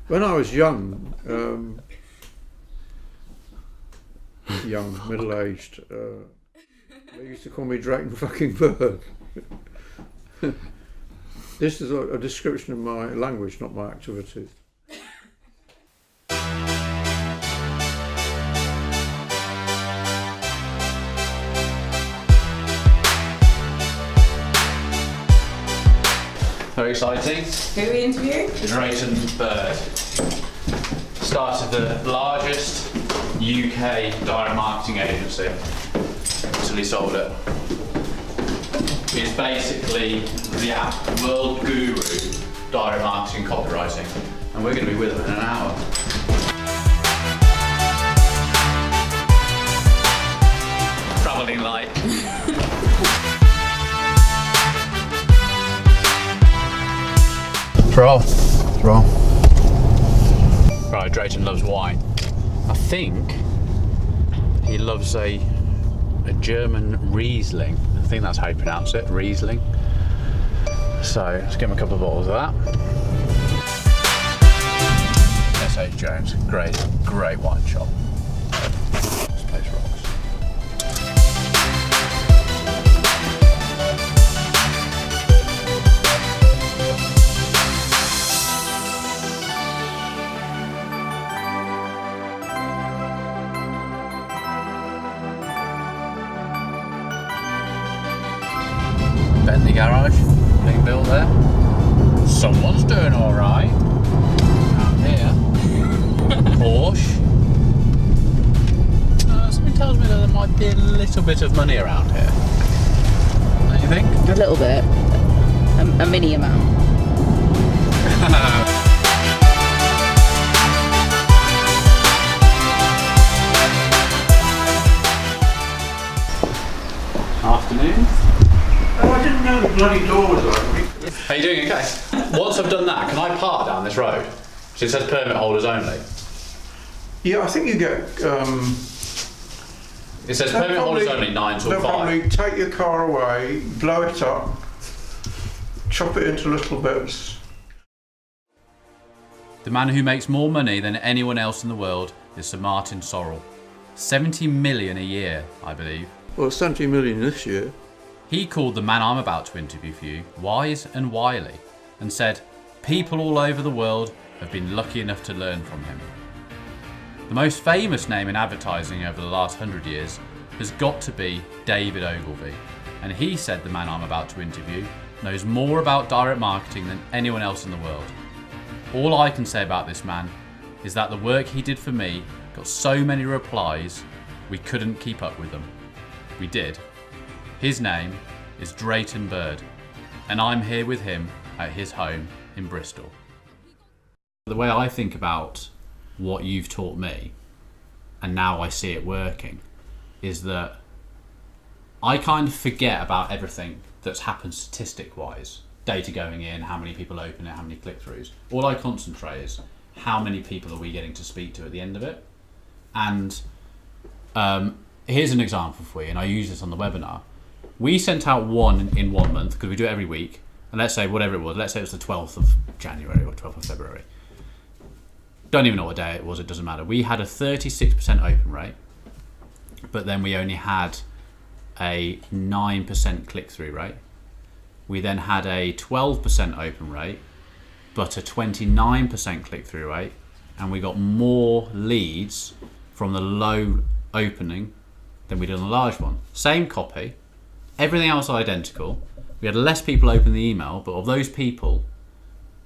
When I was young, middle-aged, they used to call me Drayton fucking Bird. This is a description of my language, not my activities. Very exciting. Who are we interviewing? Drayton Bird started the largest UK direct marketing agency until he sold it. It's basically the world guru direct marketing copywriting, and we're going to be with him in an hour. Travelling light. Roll. Right, Drayton loves wine. I think he loves a German Riesling. I think that's how you pronounce it, Riesling. So let's give him a couple of bottles of that. S.H. Jones, great wine shop. This place rocks. Bentley garage being built there. Someone's doing all right. Around here. Porsche. Something tells me that there might be a little bit of money around here. Don't you think? A little bit. A mini amount. Afternoon. Oh, I didn't know the bloody door was open. How you doing? Okay. Once I've done that, can I park down this road? So it says permit holders only. Yeah, I think you get. It says permit holders only 9 till They'll 5. probably take your car away, blow it up, chop it into little bits. The man who makes more money than anyone else in the world is Sir Martin Sorrell. 70 million a year, I believe. Well, 70 million this year. He called the man I'm about to interview for you wise and wily, and said people all over the world have been lucky enough to learn from him. The most famous name in advertising over the last 100 years has got to be David Ogilvy, and he said the man I'm about to interview knows more about direct marketing than anyone else in the world. All I can say about this man is that the work he did for me got so many replies we couldn't keep up with them. We did. His name is Drayton Bird, and I'm here with him at his home in Bristol. The way I think about what you've taught me, and now I see it working, is that I kind of forget about everything that's happened statistic-wise. Data going in, how many people open it, how many click-throughs. All I concentrate is how many people are we getting to speak to at the end of it. And here's an example for you, and I use this on the webinar. We sent out one in 1 month, because we do it every week, and let's say whatever it was, let's say it was the 12th of January or 12th of February. Don't even know what day it was, it doesn't matter. We had a 36% open rate, but then we only had a 9% click-through rate. We then had a 12% open rate, but a 29% click-through rate, and we got more leads from the low opening than we did on the large one. Same copy, everything else identical. We had less people open the email, but of those people,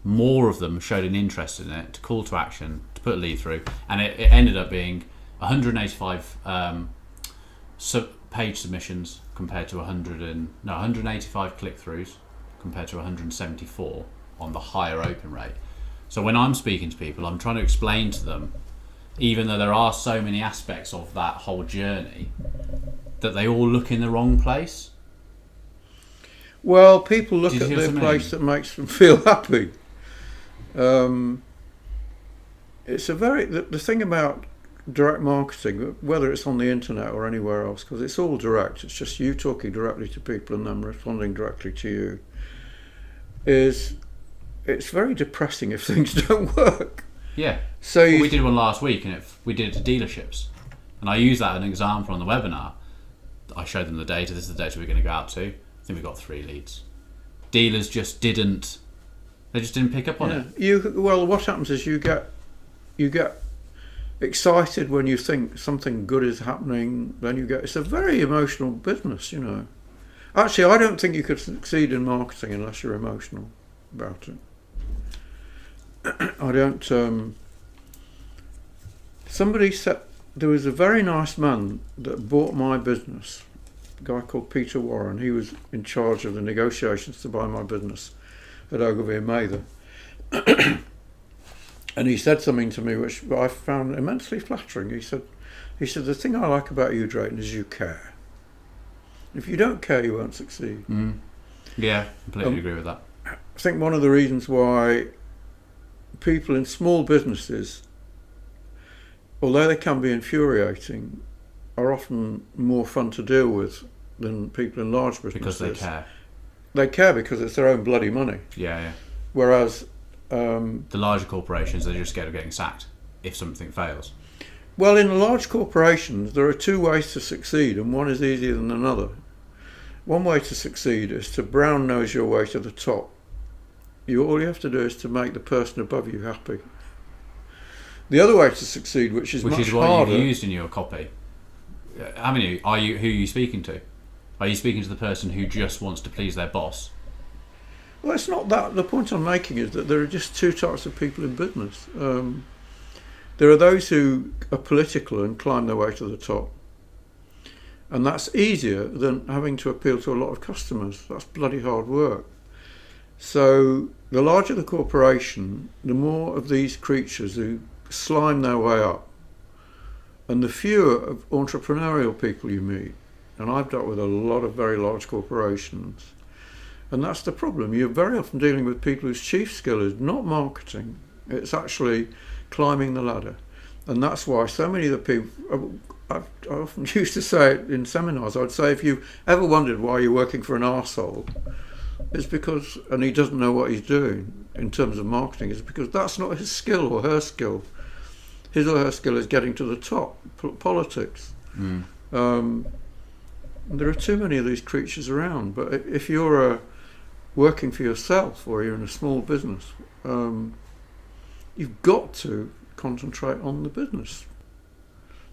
more of them showed an interest in it, to call to action, to put a lead through, and it ended up being 185 page submissions compared to 185 click-throughs compared to 174 on the higher open rate. So when I'm speaking to people, I'm trying to explain to them, even though there are so many aspects of that whole journey, that they all look in the wrong place. Well, people look at see the what I place mean? that makes them feel happy. It's a very the thing about direct marketing, whether it's on the internet or anywhere else, because it's all direct. It's just you talking directly to people and them responding directly to you. It's very depressing if things don't work. Yeah. So we did one last week, and we did it to dealerships, and I used that as an example on the webinar. I showed them the data. This is the data we're going to go out to. I think we got 3 leads. Dealers just didn't. They just didn't pick up on it. Well, what happens is you get excited when you think something good is happening. Then it's a very emotional business, Actually, I don't think you could succeed in marketing unless you're emotional about it. I don't. Somebody said there was a very nice man that bought my business, a guy called Peter Warren. He was in charge of the negotiations to buy my business at Ogilvy and Mather. And he said something to me which I found immensely flattering. He said, the thing I like about you, Drayton, is you care. If you don't care, you won't succeed. Yeah, completely agree with that. I think one of the reasons why people in small businesses, although they can be infuriating, are often more fun to deal with than people in large businesses. Because they care. They care because it's their own bloody money. Yeah. Whereas the larger corporations, they're just scared of getting sacked if something fails. Well, in large corporations, there are 2 ways to succeed, and one is easier than another. One way to succeed is to brown nose your way to the top. All you have to do is to make the person above you happy. The other way to succeed, which is much harder. Which is what you used in your copy. Haven't you? Who are you speaking to? Are you speaking to the person who just wants to please their boss? Well, it's not that. The point I'm making is that there are just 2 types of people in business. There are those who are political and climb their way to the top. And that's easier than having to appeal to a lot of customers. That's bloody hard work. So the larger the corporation, the more of these creatures who slime their way up, and the fewer of entrepreneurial people you meet. And I've dealt with a lot of very large corporations. And that's the problem. You're very often dealing with people whose chief skill is not marketing. It's actually climbing the ladder. And that's why so many of the people, I often used to say it in seminars, I'd say if you ever wondered why you're working for an arsehole, it's because, and he doesn't know what he's doing in terms of marketing, it's because that's not his skill or her skill. His or her skill is getting to the top, politics. There are too many of these creatures around, but if you're working for yourself or you're in a small business, you've got to concentrate on the business.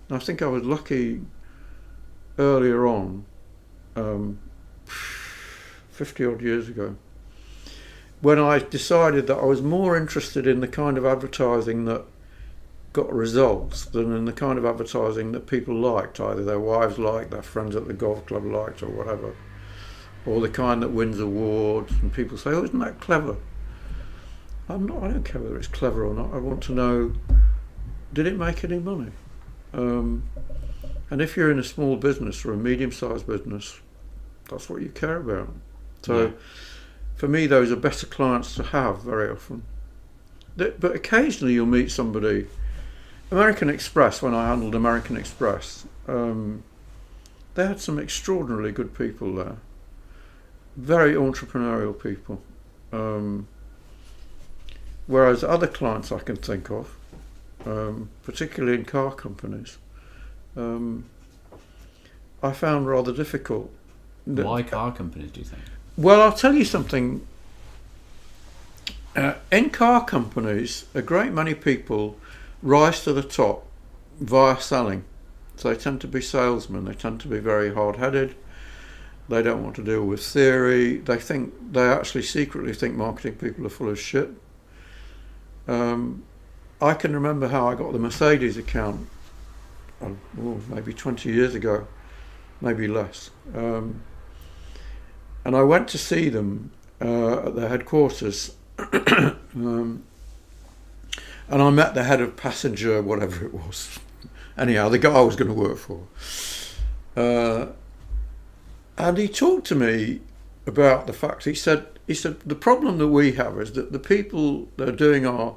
And I think I was lucky earlier on, 50 odd years ago, when I decided that I was more interested in the kind of advertising that got results than in the kind of advertising that people liked, either their wives liked, their friends at the golf club liked, or whatever, or the kind that wins awards and people say, oh, isn't that clever? I don't care whether it's clever or not. I want to know, did it make any money? And if you're in a small business or a medium-sized business, that's what you care about. So for me, those are better clients to have very often. But occasionally you'll meet somebody. American Express, when I handled American Express, they had some extraordinarily good people there. Very entrepreneurial people. Whereas other clients I can think of, particularly in car companies, I found rather difficult. Why car companies, do you think? Well, I'll tell you something. In car companies, a great many people rise to the top via selling. So they tend to be salesmen. They tend to be very hard-headed. They don't want to deal with theory. They actually secretly think marketing people are full of shit. I can remember how I got the Mercedes account, maybe 20 years ago, maybe less. And I went to see them at their headquarters. And I met the head of passenger, whatever it was. Anyhow, the guy I was going to work for. And he talked to me about the fact, he said, the problem that we have is that the people that are doing our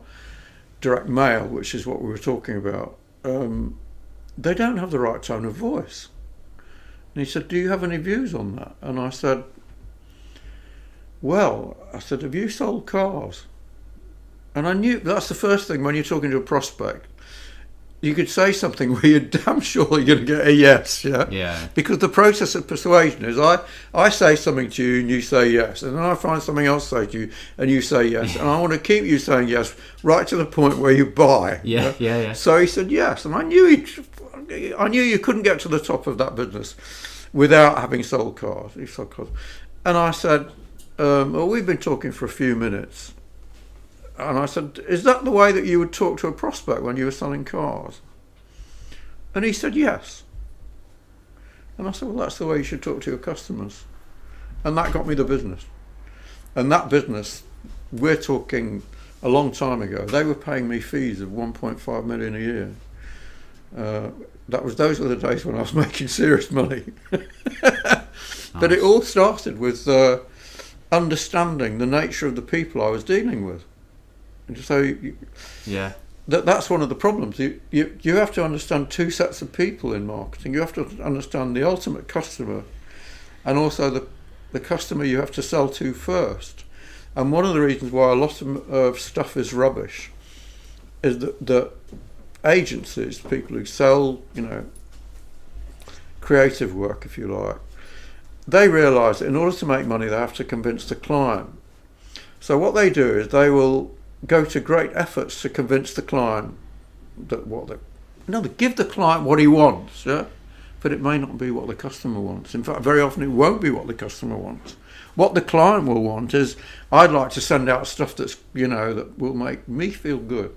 direct mail, which is what we were talking about, they don't have the right tone of voice. And he said, do you have any views on that? And I said, have you sold cars? And I knew that's the first thing when you're talking to a prospect. You could say something where you're damn sure you're going to get a yes, yeah? Yeah. Because the process of persuasion is I say something to you and you say yes, and then I find something else to say to you and you say yes, and I want to keep you saying yes right to the point where you buy. Yeah. So he said yes, and I knew you couldn't get to the top of that business without having sold cars. He sold cars. And I said, well, we've been talking for a few minutes. And I said, is that the way that you would talk to a prospect when you were selling cars? And he said, yes. And I said, well, that's the way you should talk to your customers. And that got me the business. And that business, we're talking a long time ago, they were paying me fees of 1.5 million a year. Those were the days when I was making serious money. But it all started with understanding the nature of the people I was dealing with. And so that's one of the problems. You have to understand two sets of people in marketing. You have to understand the ultimate customer and also the customer you have to sell to first. And one of the reasons why a lot of stuff is rubbish is that agencies, people who sell, creative work, if you like, they realise that in order to make money they have to convince the client. So what they do is they will go to great efforts to convince the client that they give the client what he wants, yeah, but it may not be what the customer wants. In fact, very often it won't be what the customer wants. What the client will want is, I'd like to send out stuff that's that will make me feel good.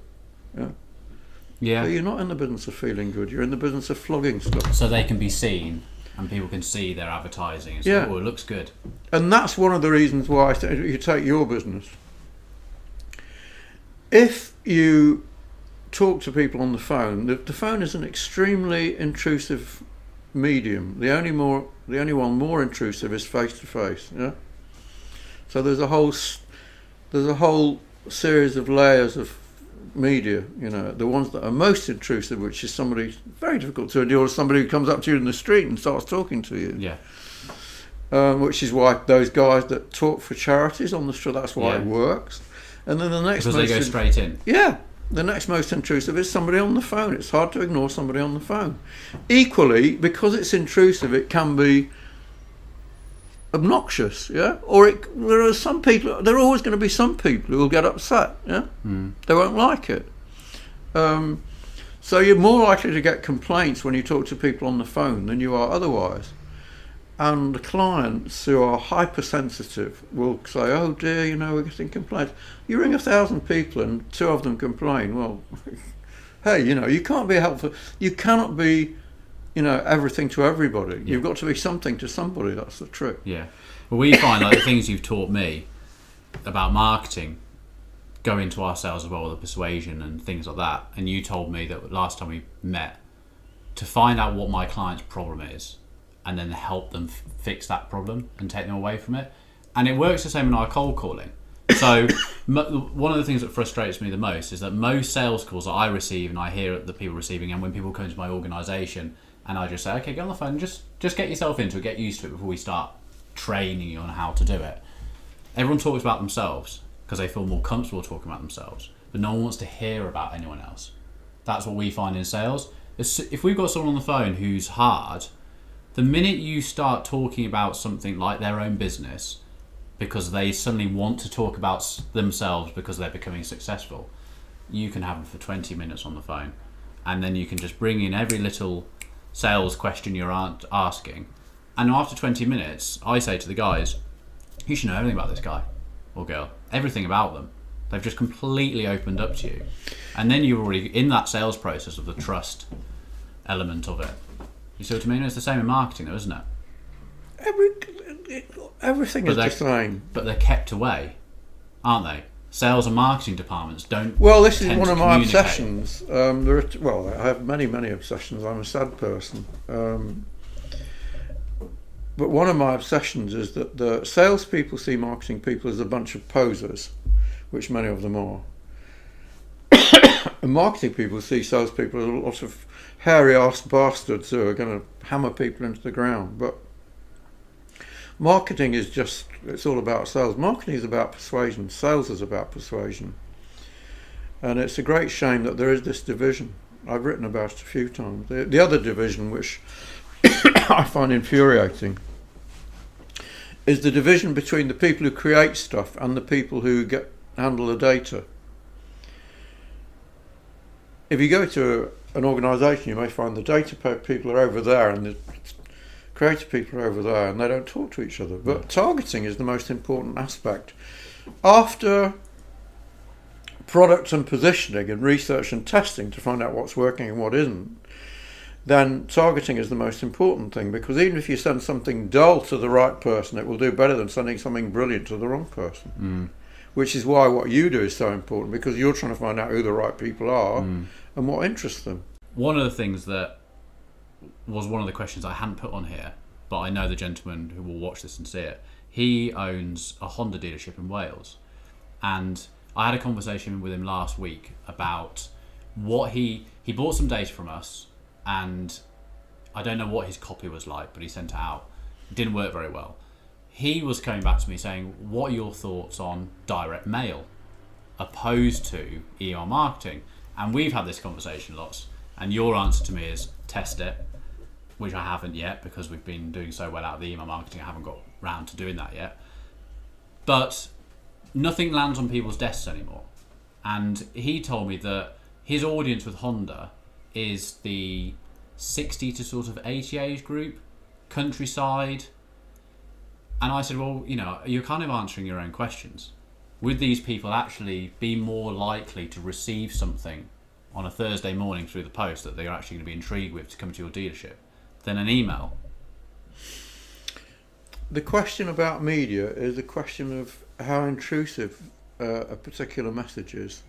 Yeah. But you're not in the business of feeling good. You're in the business of flogging stuff. So they can be seen and people can see their advertising and say, oh, it looks good. And that's one of the reasons why you take your business. If you talk to people on the phone, the phone is an extremely intrusive medium. The only one more intrusive is face to face. Yeah. So there's a whole series of layers of media. The ones that are most intrusive, which is somebody very difficult to endure, somebody who comes up to you in the street and starts talking to you. Yeah. Which is why those guys that talk for charities on the street, that's why it works. And then the next because they go straight in. Yeah. The next most intrusive is somebody on the phone. It's hard to ignore somebody on the phone. Equally, because it's intrusive, it can be obnoxious, yeah? Or there are always going to be some people who will get upset, yeah? They won't like it. So you're more likely to get complaints when you talk to people on the phone than you are otherwise. And the clients who are hypersensitive will say, oh dear, we're getting complaints. You ring 1,000 people and 2 of them complain. Well, hey, you can't be helpful. You cannot be, everything to everybody. You've got to be something to somebody. That's the trick. Yeah. Well, we find the things you've taught me about marketing go into our sales as well, the persuasion and things like that. And you told me that last time we met to find out what my client's problem is and then help them fix that problem and take them away from it. And it works the same in our cold calling. So one of the things that frustrates me the most is that most sales calls that I receive and I hear the people receiving, and when people come to my organisation and I just say, okay, get on the phone, just get yourself into it, get used to it before we start training you on how to do it. Everyone talks about themselves because they feel more comfortable talking about themselves, but no one wants to hear about anyone else. That's what we find in sales. If we've got someone on the phone who's hard, the minute you start talking about something like their own business because they suddenly want to talk about themselves because they're becoming successful, you can have them for 20 minutes on the phone, and then you can just bring in every little sales question you're asking, and after 20 minutes I say to the guys, you should know everything about this guy or girl, everything about them. They've just completely opened up to you, and then you're already in that sales process of the trust element of it. You see what I mean? It's the same in marketing though, isn't it? Everything is the same. But they're kept away, aren't they? Sales and marketing departments don't. Well, this is one of my obsessions. I have many obsessions. I'm a sad person. But one of my obsessions is that the salespeople see marketing people as a bunch of posers, which many of them are. And marketing people see salespeople as a lot of hairy-ass bastards who are going to hammer people into the ground. But marketing is it's all about sales. Marketing is about persuasion. Sales is about persuasion. And it's a great shame that there is this division. I've written about it a few times. The other division, which I find infuriating, is the division between the people who create stuff and the people who handle the data. If you go to an organisation, you may find the data people are over there and the creative people are over there, and they don't talk to each other. But targeting is the most important aspect. After product and positioning and research and testing to find out what's working and what isn't, then targeting is the most important thing, because even if you send something dull to the right person, it will do better than sending something brilliant to the wrong person. Which is why what you do is so important, because you're trying to find out who the right people are and what interests them. One of the things that was one of the questions I hadn't put on here, but I know the gentleman who will watch this and see it, he owns a Honda dealership in Wales. And I had a conversation with him last week about what he bought some data from us, and I don't know what his copy was like, but he sent it out. It didn't work very well. He was coming back to me saying, what are your thoughts on direct mail opposed to email marketing? And we've had this conversation lots, and your answer to me is test it, which I haven't yet because we've been doing so well out of the email marketing. I haven't got round to doing that yet. But nothing lands on people's desks anymore. And he told me that his audience with Honda is the 60 to sort of 80 age group, countryside. And I said, well, you're kind of answering your own questions. Would these people actually be more likely to receive something on a Thursday morning through the post that they're actually going to be intrigued with to come to your dealership than an email? The question about media is a question of how intrusive a particular message is.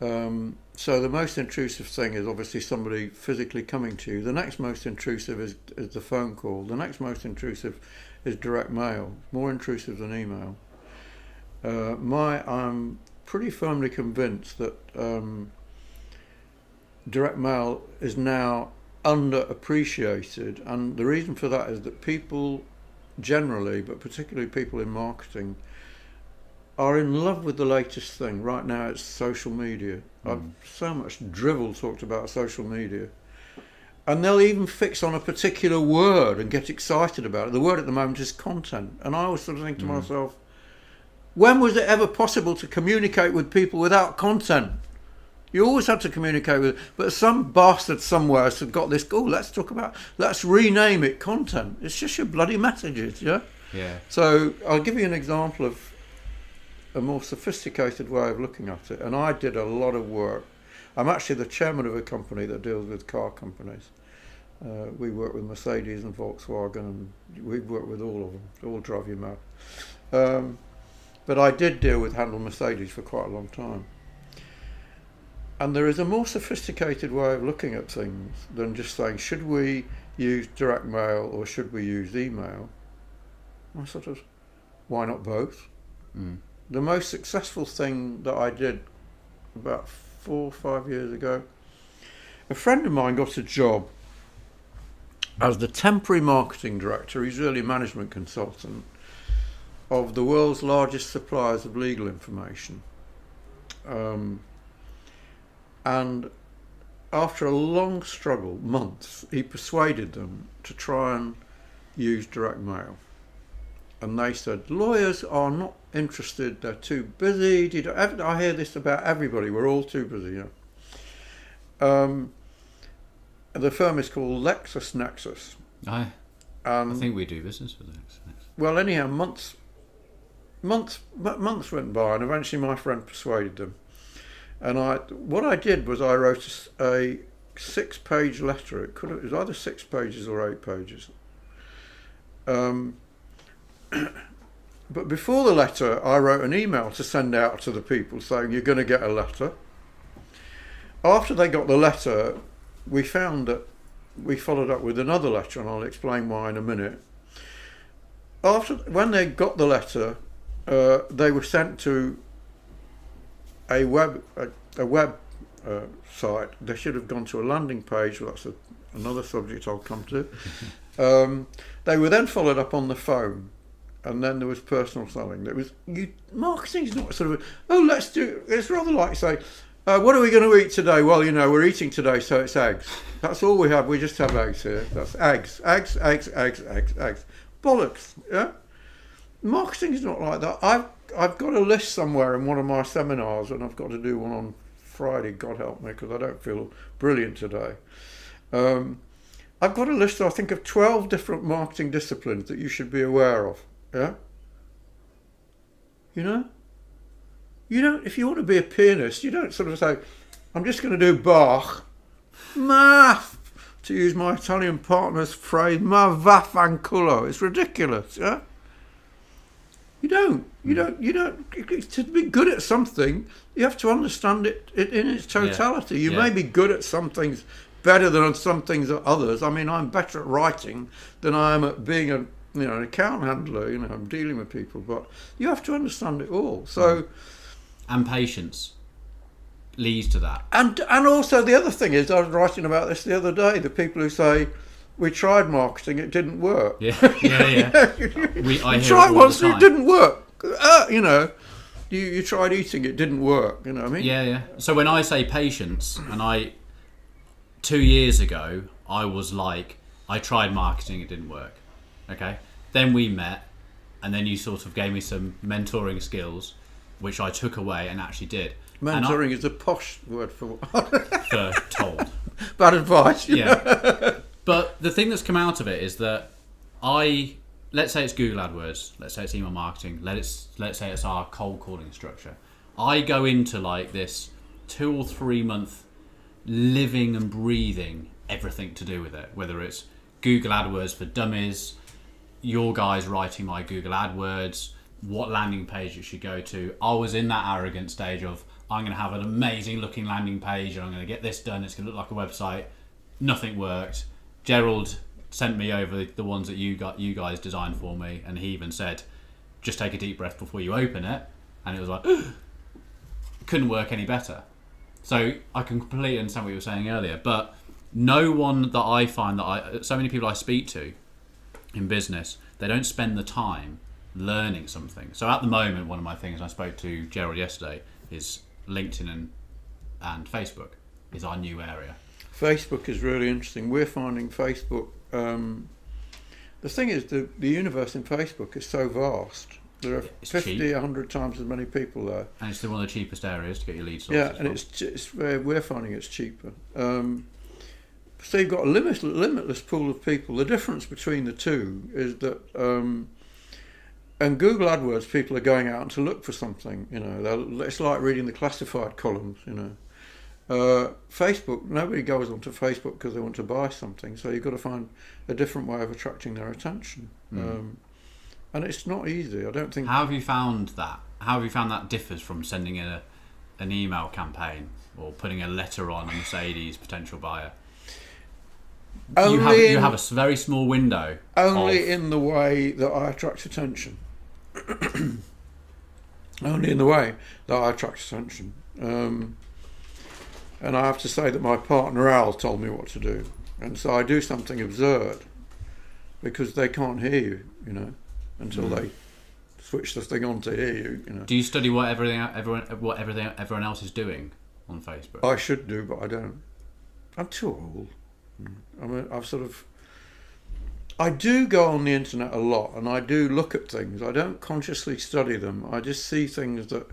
So the most intrusive thing is obviously somebody physically coming to you. The next most intrusive is the phone call. The next most intrusive is direct mail, more intrusive than email. I'm pretty firmly convinced that direct mail is now underappreciated, and the reason for that is that people generally, but particularly people in marketing, are in love with the latest thing. Right now it's social media. I've so much drivel talked about social media. And they'll even fix on a particular word and get excited about it. The word at the moment is content. And I always sort of think to myself, when was it ever possible to communicate with people without content? You always had to communicate with, but some bastard somewhere has got this, let's rename it content. It's just your bloody messages, yeah? Yeah. So I'll give you an example of a more sophisticated way of looking at it. And I did a lot of work. I'm actually the chairman of a company that deals with car companies. We work with Mercedes and Volkswagen, and we've worked with all of them. They all drive you mad. But I did deal with handle Mercedes for quite a long time. And there is a more sophisticated way of looking at things than just saying, should we use direct mail or should we use email? I sort of, why not both? The most successful thing that I did about 4 or 5 years ago, a friend of mine got a job as the temporary marketing director, he's really a management consultant, of the world's largest suppliers of legal information. And after a long struggle, months, he persuaded them to try and use direct mail. And they said, lawyers are not interested, they're too busy. I hear this about everybody, we're all too busy. The firm is called LexisNexis. I think we do business with LexisNexis. Well, anyhow, months went by, and eventually my friend persuaded them. And what I did was I wrote a 6-page letter. It was either 6 pages or 8 pages. But before the letter, I wrote an email to send out to the people saying, you're going to get a letter. After they got the letter, we found that we followed up with another letter, and I'll explain why in a minute. When they got the letter, they were sent to a web site. They should have gone to a landing page. Well, that's another subject I'll come to. They were then followed up on the phone, and then there was personal selling. Marketing is not sort of, let's do. It's rather like say, What are we going to eat today? Well, we're eating today, so it's eggs. That's all we have. We just have eggs here. That's eggs. Eggs, eggs, eggs, eggs, eggs. Bollocks, yeah? Marketing is not like that. I've got a list somewhere in one of my seminars, and I've got to do one on Friday, God help me, because I don't feel brilliant today. I've got a list, I think, of 12 different marketing disciplines that you should be aware of, yeah? You don't, if you want to be a pianist, you don't sort of say, I'm just going to do Bach. To use my Italian partner's phrase, ma vaffanculo. It's ridiculous, yeah? You don't. To be good at something, you have to understand it in its totality. You may be good at some things better than on some things at others. I mean, I'm better at writing than I am at being an account handler. I'm dealing with people, but you have to understand it all. So, and patience leads to that. And also the other thing is, I was writing about this the other day. The people who say, we tried marketing, it didn't work. Yeah. I tried once, it didn't work. You tried eating, it didn't work. You know what I mean? Yeah. So when I say patience, and 2 years ago, I was like, I tried marketing, it didn't work. Okay. Then we met, and then you sort of gave me some mentoring skills, which I took away and actually did. Mentoring is a posh word for told. Bad advice. Yeah. But the thing that's come out of it is that let's say it's Google AdWords, let's say it's email marketing, let's say it's our cold calling structure. I go into like this 2 or 3 month living and breathing everything to do with it, whether it's Google AdWords for dummies, your guys writing my Google AdWords, what landing page you should go to. I was in that arrogant stage of, I'm going to have an amazing looking landing page and I'm going to get this done, it's going to look like a website. Nothing worked. Gerald sent me over the ones that you guys designed for me, and he even said, just take a deep breath before you open it, and it was like, couldn't work any better. So I can completely understand what you were saying earlier, but no one that I find so many people I speak to in business, they don't spend the time learning something. So at the moment, one of my things, I spoke to Gerald yesterday, is LinkedIn and Facebook is our new area. Facebook is really interesting. We're finding Facebook, the thing is, the universe in Facebook is so vast. There are 50, 100 times as many people there. And it's still one of the cheapest areas to get your lead sources. Yeah, and we're finding it's cheaper. So you've got a limitless pool of people. The difference between the two is that, and Google AdWords, people are going out to look for something. It's like reading the classified columns. Facebook, nobody goes onto Facebook because they want to buy something, so you've got to find a different way of attracting their attention. And it's not easy, I don't think. How have you found that? How have you found that differs from sending an email campaign or putting a letter on a Mercedes potential buyer? You have a very small window. Only in the way that I attract attention. Only in the way that I attract attention. And I have to say that my partner Al told me what to do, and so I do something absurd because they can't hear you, until they switch the thing on to hear you. Do you study what everyone else is doing on Facebook? I should do, but I don't. I'm too old. I do go on the internet a lot, and I do look at things. I don't consciously study them. I just see things that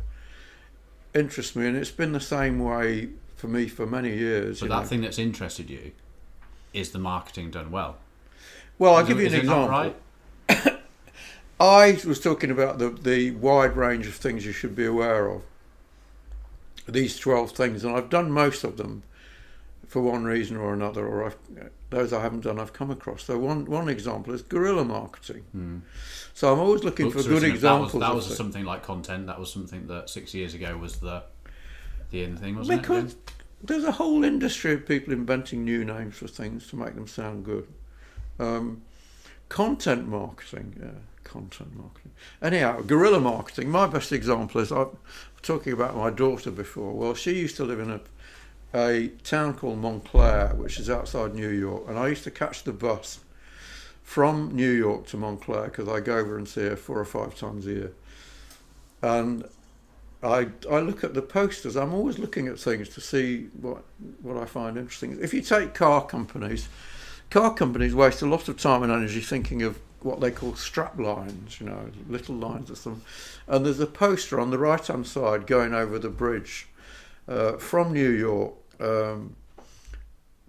interest me, and it's been the same way for me for many years. But that thing that's interested you is the marketing done well. Well, I'll give you an example. Right? I was talking about the wide range of things you should be aware of. These 12 things, and I've done most of them for one reason or another, or those I haven't done I've come across. So one example is guerrilla marketing. So I'm always looking for good examples. That was something like content. That was something that 6 years ago was the in thing, wasn't it? Because there's a whole industry of people inventing new names for things to make them sound good. Content marketing. Anyhow, guerrilla marketing. My best example is, I was talking about my daughter before. Well, she used to live in a town called Montclair, which is outside New York, and I used to catch the bus from New York to Montclair because I go over and see her 4 or 5 times a year. And I look at the posters. I'm always looking at things to see what I find interesting. If you take car companies waste a lot of time and energy thinking of what they call strap lines, little lines of them. And there's a poster on the right-hand side going over the bridge from New York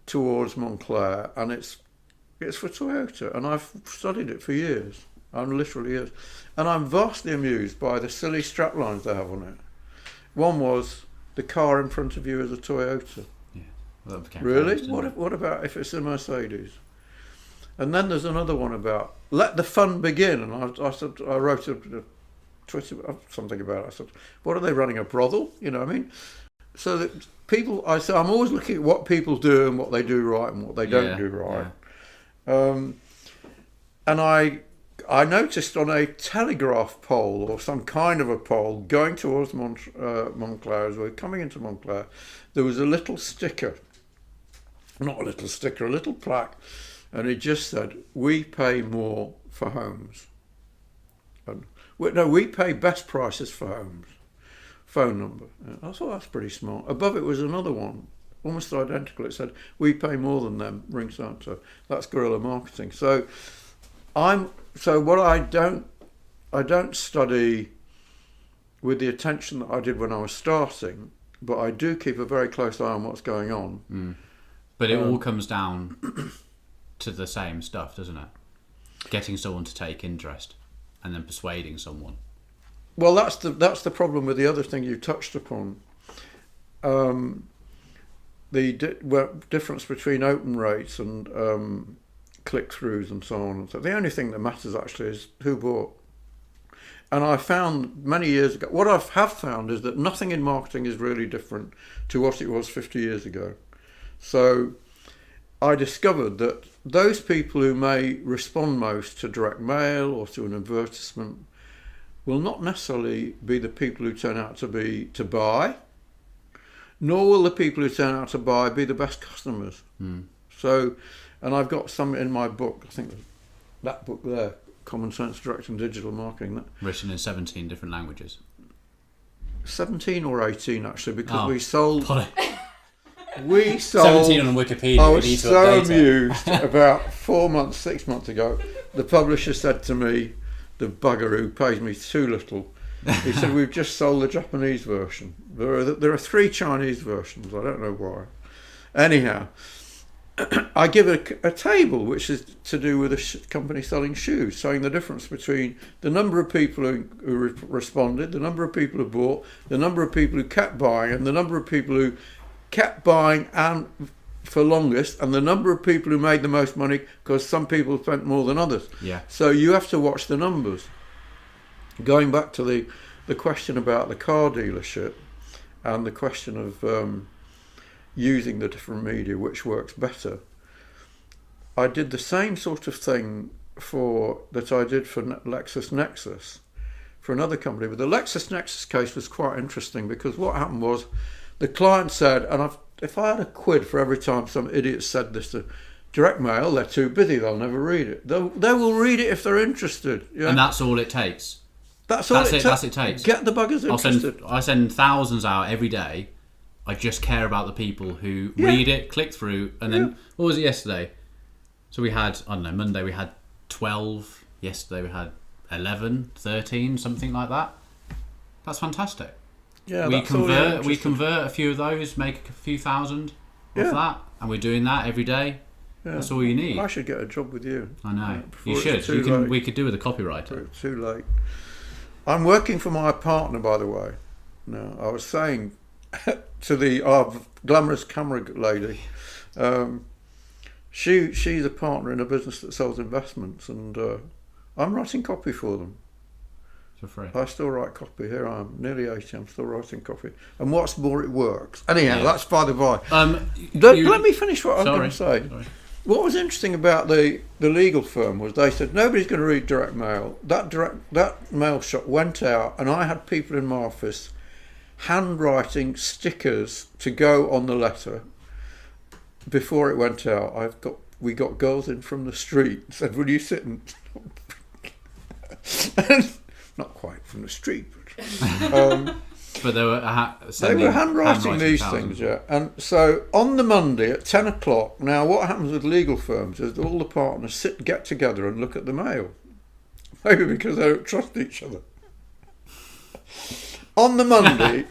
towards Montclair, and it's for Toyota, and I've studied it for years. I'm literally years. And I'm vastly amused by the silly strap lines they have on it. One was, the car in front of you is a Toyota. Yeah. Well, that became really? famous, What about if it's a Mercedes? And then there's another one about, let the fun begin. And I wrote a Twitter something about it. I said, what are they running, a brothel? You know what I mean? So that people, I'm always looking at what people do and what they do right and what they don't do right. Yeah. And I noticed on a telegraph pole or some kind of a pole going towards Montclair, as we're coming into Montclair, there was a little sticker, not a little sticker, a little plaque, and it just said, we pay more for homes. And, we pay best prices for homes. Phone number. I thought that's pretty smart. Above it was another one, almost identical. It said, we pay more than them, ring so-and-so. That's guerrilla marketing. So what I don't study with the attention that I did when I was starting, but I do keep a very close eye on what's going on. Mm. But it all comes down to the same stuff, doesn't it? Getting someone to take interest and then persuading someone. Well, that's the problem with the other thing you touched upon. The difference between open rates and click-throughs and so on. So the only thing that matters actually is who bought. And I found many years ago, what I have found is that nothing in marketing is really different to what it was 50 years ago. So I discovered that those people who may respond most to direct mail or to an advertisement will not necessarily be the people who turn out to buy, nor will the people who turn out to buy be the best customers. Mm. So, and I've got some in my book, I think that book there, Common Sense Direct and Digital Marketing. Written in 17 different languages. 17 or 18 actually, because we sold... 17 on Wikipedia. I was so amused. About 6 months ago, the publisher said to me, the bugger who pays me too little, he said, we've just sold the Japanese version. There are 3 Chinese versions. I don't know why. Anyhow, I give a table which is to do with a company selling shoes, showing the difference between the number of people who responded, the number of people who bought, the number of people who kept buying, and the number of people who kept buying and for longest, and the number of people who made the most money, because some people spent more than others. Yeah. So you have to watch the numbers. Going back to the question about the car dealership and the question of using the different media, which works better. I did the same sort of thing that I did for LexisNexis for another company, but the LexisNexis case was quite interesting because what happened was the client said, and if I had a quid for every time some idiot said this to direct mail, they're too busy, they'll never read it. They will read it if they're interested. Yeah? And that's all it takes. That's all it takes. Get the buggers interested. I send thousands out every day. I just care about the people who read it, click through, and then, what was it yesterday? So we had, I don't know, Monday we had 12, yesterday we had 11, 13, something like that. That's fantastic. Yeah, we convert a few of those, make a few thousand off that, and we're doing that every day. Yeah. That's all you need. I should get a job with you. I know. You should. We could do with a copywriter. It's too late. I'm working for my partner, by the way. No, I was saying to our glamorous camera lady, she's a partner in a business that sells investments, and I'm writing copy for them. For free. I still write copy. Here I am, nearly 80. I'm still writing copy, and what's more, it works. Anyhow, that's by the by. Let me finish what I'm going to say. Sorry. What was interesting about the legal firm was they said nobody's going to read direct mail. That mail shot went out, and I had people in my office handwriting stickers to go on the letter before it went out. We got girls in from the street and said, "Will you sit and?" Not quite from the street, but But they were They were handwriting these things, yeah. And so on the Monday at 10 o'clock, now what happens with legal firms is all the partners get together and look at the mail. Maybe because they don't trust each other. On the Monday,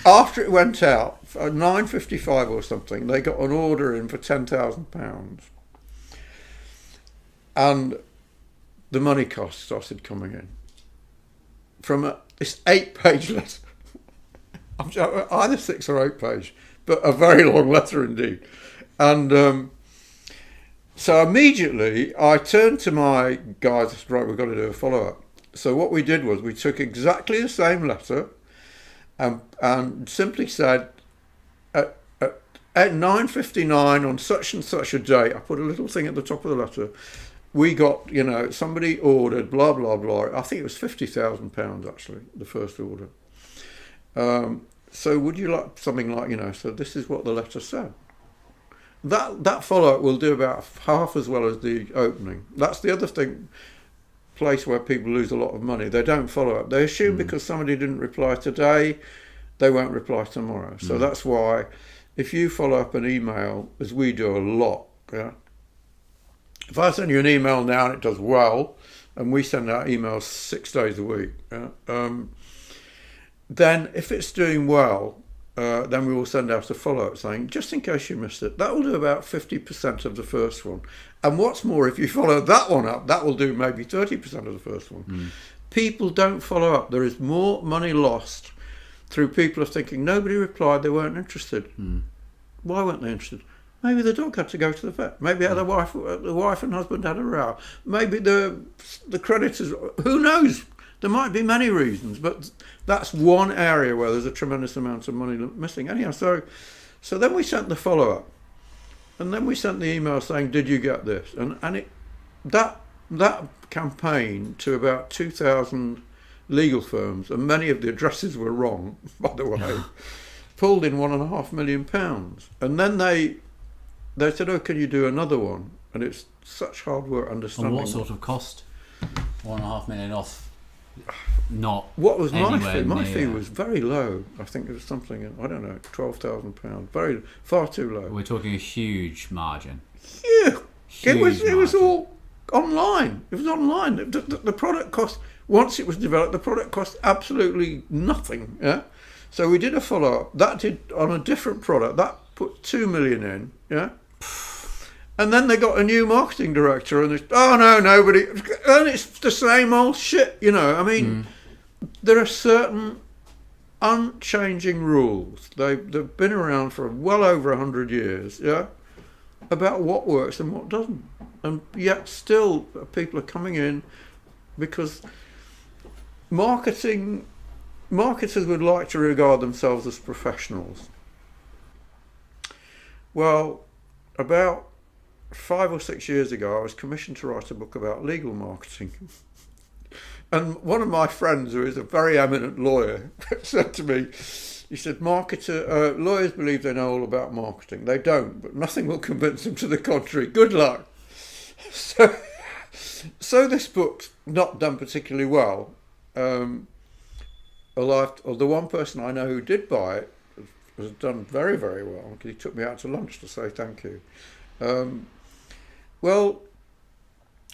after it went out, at 9:55 or something, they got an order in for £10,000. And the money costs started coming in. From this 8-page letter. Either 6 or 8 page, but a very long letter indeed. And so immediately I turned to my guys and said, right, we've got to do a follow-up. So what we did was we took exactly the same letter and simply said, at 9:59 on such and such a day, I put a little thing at the top of the letter, we got, somebody ordered, blah, blah, blah. I think it was £50,000 actually, the first order. So would you like something like, so this is what the letter said. That follow-up will do about half as well as the opening. That's the other place where people lose a lot of money. They don't follow up. They assume because somebody didn't reply today, they won't reply tomorrow. So that's why if you follow up an email, as we do a lot, yeah. If I send you an email now and it does well, and we send out emails 6 days a week, then if it's doing well, then we will send out a follow-up saying, just in case you missed it, that will do about 50% of the first one. And what's more, if you follow that one up, that will do maybe 30% of the first one. People don't follow up. There is more money lost through people thinking nobody replied, they weren't interested. Why weren't they interested? Maybe the dog had to go to the vet. Maybe the wife and husband had a row. Maybe the creditors, who knows? There might be many reasons, but that's one area where there's a tremendous amount of money missing. Anyhow, so then we sent the follow-up, and then we sent the email saying, "Did you get this?" And that campaign to about 2,000 legal firms, and many of the addresses were wrong, by the way, pulled in £1.5 million, and then they said, "Oh, can you do another one?" And it's such hard work understanding. And what sort of cost? £1.5 million off. Not what was my fee? My near. fee was very low. I think it was something, I don't know, £12,000. Far too low. We're talking a huge margin. Yeah, Huge it was all online. It was online. The product cost, once it was developed, the product cost absolutely nothing. Yeah, so we did a follow up. That did on a different product. That put 2 million in. Yeah. And then they got a new marketing director, and nobody, and it's the same old shit, I mean, there are certain unchanging rules. They've been around for well over 100 years, yeah, about what works and what doesn't, and yet still people are coming in because marketers would like to regard themselves as professionals. Well, about 5 or 6 years ago, I was commissioned to write a book about legal marketing. And one of my friends, who is a very eminent lawyer, said to me, he said, lawyers believe they know all about marketing. They don't, but nothing will convince them to the contrary. Good luck. So this book's not done particularly well. Although the one person I know who did buy it has done very, very well, because he took me out to lunch to say thank you. Well,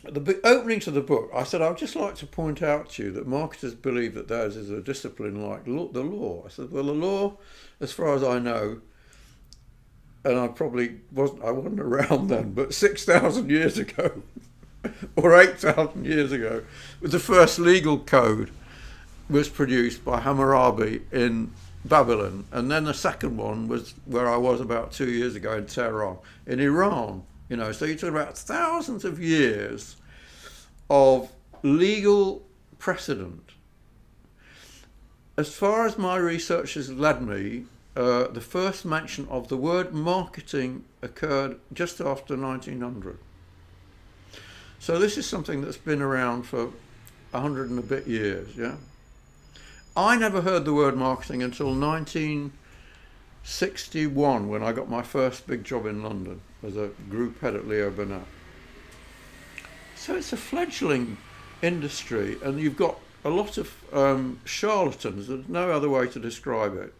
at the opening to the book, I said, I'd just like to point out to you that marketers believe that theirs is a discipline like the law. I said, well, the law, as far as I know, and I wasn't around then, but 6,000 years ago, or 8,000 years ago, the first legal code was produced by Hammurabi in Babylon, and then the second one was where I was about 2 years ago in Tehran, in Iran. So you're talking about thousands of years of legal precedent. As far as my research has led me, the first mention of the word marketing occurred just after 1900. So this is something that's been around for 100 and a bit years, yeah? I never heard the word marketing until 1961, when I got my first big job in London as a group head at Leo Burnett. So it's a fledgling industry, and you've got a lot of charlatans, there's no other way to describe it,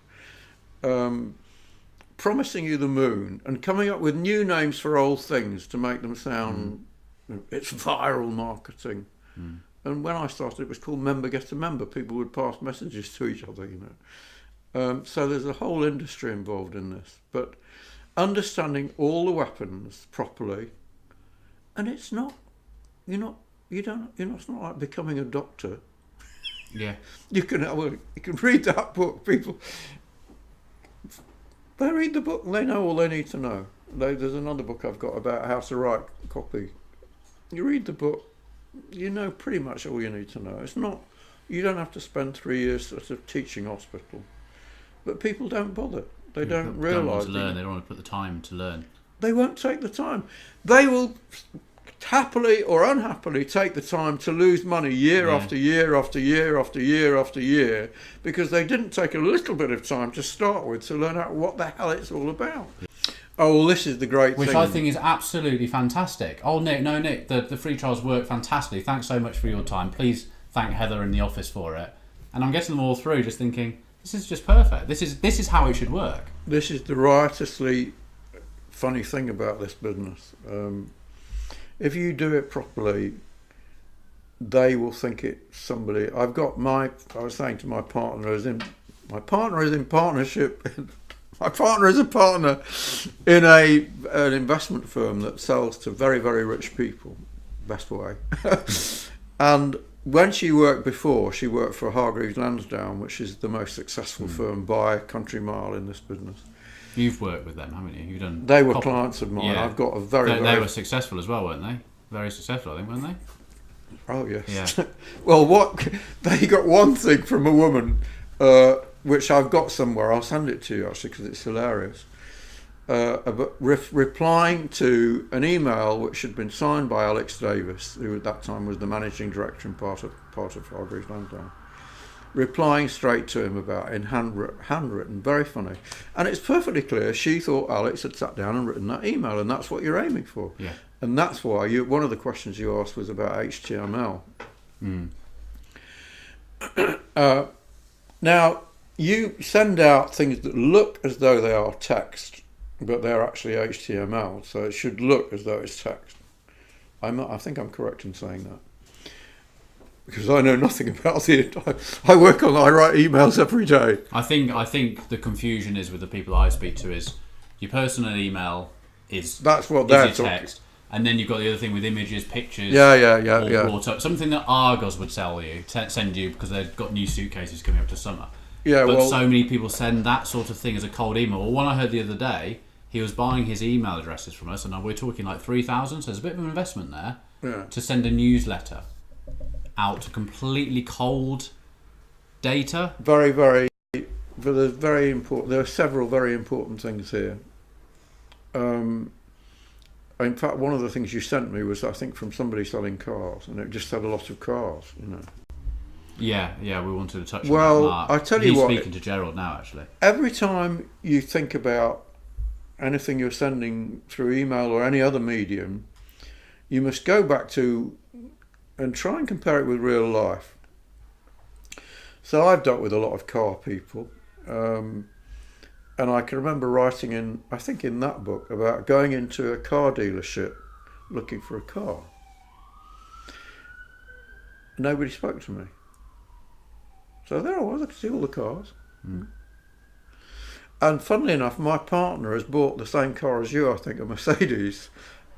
promising you the moon and coming up with new names for old things to make them sound, it's viral marketing. And when I started, it was called Member Get a Member. People would pass messages to each other, you know. So there's a whole industry involved in this. But understanding all the weapons properly, and it's not, it's not like becoming a doctor. Yeah. You can read that book. People, they read the book and they know all they need to know. There's another book I've got about how to write copy. You read the book, you know pretty much all you need to know. It's not, you don't have to spend 3 years sort of teaching hospital. But people don't bother. They don't realise. They don't want to learn. They don't want to put the time to learn. They won't take the time. They will happily or unhappily take the time to lose money year after year after year after year after year because they didn't take a little bit of time to start with to learn out what the hell it's all about. Oh, well, this is the great thing. Which I think is absolutely fantastic. Oh, Nick, the free trials work fantastically. Thanks so much for your time. Please thank Heather in the office for it. And I'm getting them all through just thinking, this is just perfect. This is how it should work. This is the riotously funny thing about this business. If you do it properly, they will think it's somebody. I was saying to my partner, my partner is in partnership. My partner is a partner in an investment firm that sells to very, very rich people, best way. And when she worked before, she worked for Hargreaves Lansdown, which is the most successful firm by a country mile in this business. You've worked with them, haven't you? You've done. They were clients of mine. Yeah. I've got a They were successful as well, weren't they? Very successful, I think, weren't they? Oh yes. Yeah. Well, they got one thing from a woman, which I've got somewhere. I'll send it to you actually because it's hilarious. About replying to an email which had been signed by Alex Davis, who at that time was the managing director and part of Hargreaves Lansdown. Replying straight to him about in handwritten, very funny, and it's perfectly clear she thought Alex had sat down and written that email, and that's what you're aiming for. Yeah. And that's why one of the questions you asked was about HTML. Now you send out things that look as though they are text, but they're actually HTML, so it should look as though it's text. I think I'm correct in saying that. Because I know nothing about it. I write emails every day. I think the confusion is with the people I speak to is your personal email is that's what they're your text, and then you've got the other thing with images, pictures. Yeah. Brought up. Something that Argos would send you because they've got new suitcases coming up to summer. Yeah, but so many people send that sort of thing as a cold email. Well, one I heard the other day, he was buying his email addresses from us, and we're talking like 3,000. So there's a bit of an investment there to send a newsletter out to completely cold data. Very, very. But there's very important. There are several very important things here. In fact, one of the things you sent me was, I think, from somebody selling cars, and it just had a lot of cars, you know. Yeah, we wanted to touch on that. Well, I tell you what. He's speaking to Gerald now, actually. Every time you think about anything you're sending through email or any other medium, you must go back to and try and compare it with real life. So I've dealt with a lot of car people, and I can remember writing in that book about going into a car dealership looking for a car. Nobody spoke to me. So there I was, I could see all the cars. And funnily enough, my partner has bought the same car as you, I think, a Mercedes.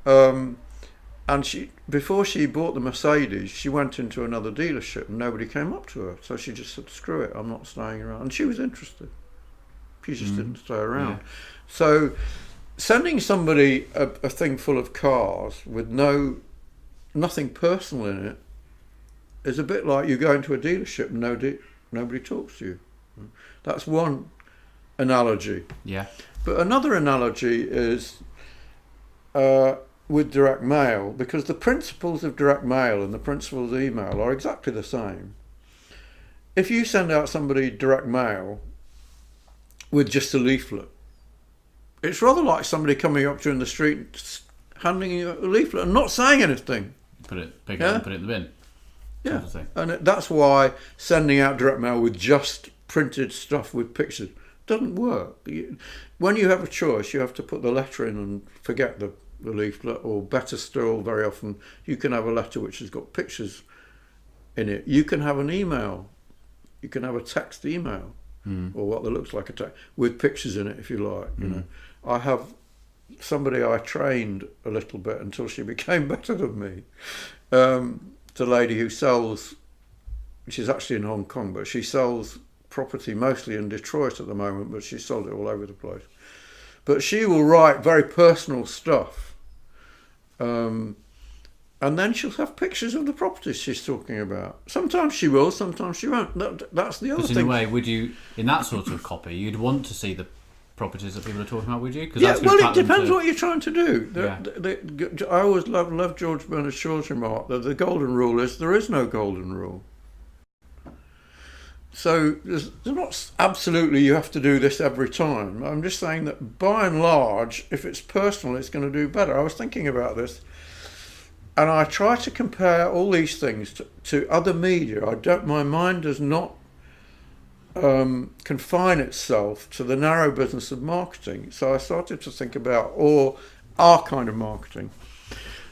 And before she bought the Mercedes, she went into another dealership and nobody came up to her. So she just said, screw it, I'm not staying around. And she was interested. She just didn't stay around. Yeah. So sending somebody a thing full of cars with nothing personal in it is a bit like you go into a dealership and nobody talks to you. That's one analogy. Yeah. But another analogy is with direct mail, because the principles of direct mail and the principles of email are exactly the same. If you send out somebody direct mail with just a leaflet, it's rather like somebody coming up to you in the street handing you a leaflet and not saying anything. Pick it up and put it in the bin. Yeah, sort of thing. and that's why sending out direct mail with just printed stuff with pictures doesn't work. When you have a choice, you have to put the letter in and forget the leaflet, or better still, very often you can have a letter which has got pictures in it. You can have an email, you can have a text email, or what that looks like a text with pictures in it, if you like. You know, I have somebody I trained a little bit until she became better than me. It's a lady who sells, she's actually in Hong Kong, but she sells property mostly in Detroit at the moment, but she's sold it all over the place. But she will write very personal stuff, and then she'll have pictures of the properties she's talking about. Sometimes she will, sometimes she won't. That's the other thing. In a way, would you, in that sort of copy, you'd want to see the properties that people are talking about, would you? Yeah, well, it depends what you're trying to do. I always love George Bernard Shaw's remark that the golden rule is there is no golden rule. So there's not absolutely you have to do this every time. I'm just saying that by and large, if it's personal, it's going to do better. I was thinking about this, and I try to compare all these things to other media. My mind does not confine itself to the narrow business of marketing. So I started to think about, or our kind of marketing.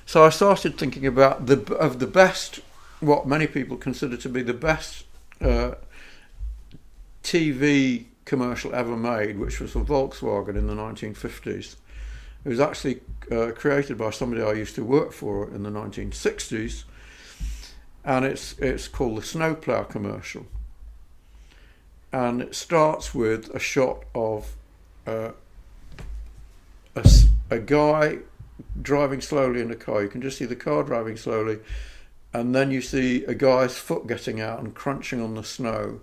So I started thinking about the best, what many people consider to be the best TV commercial ever made, which was for Volkswagen in the 1950s. It was actually created by somebody I used to work for in the 1960s, and it's called the Snowplow commercial. And it starts with a shot of a guy driving slowly in a car. You can just see the car driving slowly, and then you see a guy's foot getting out and crunching on the snow.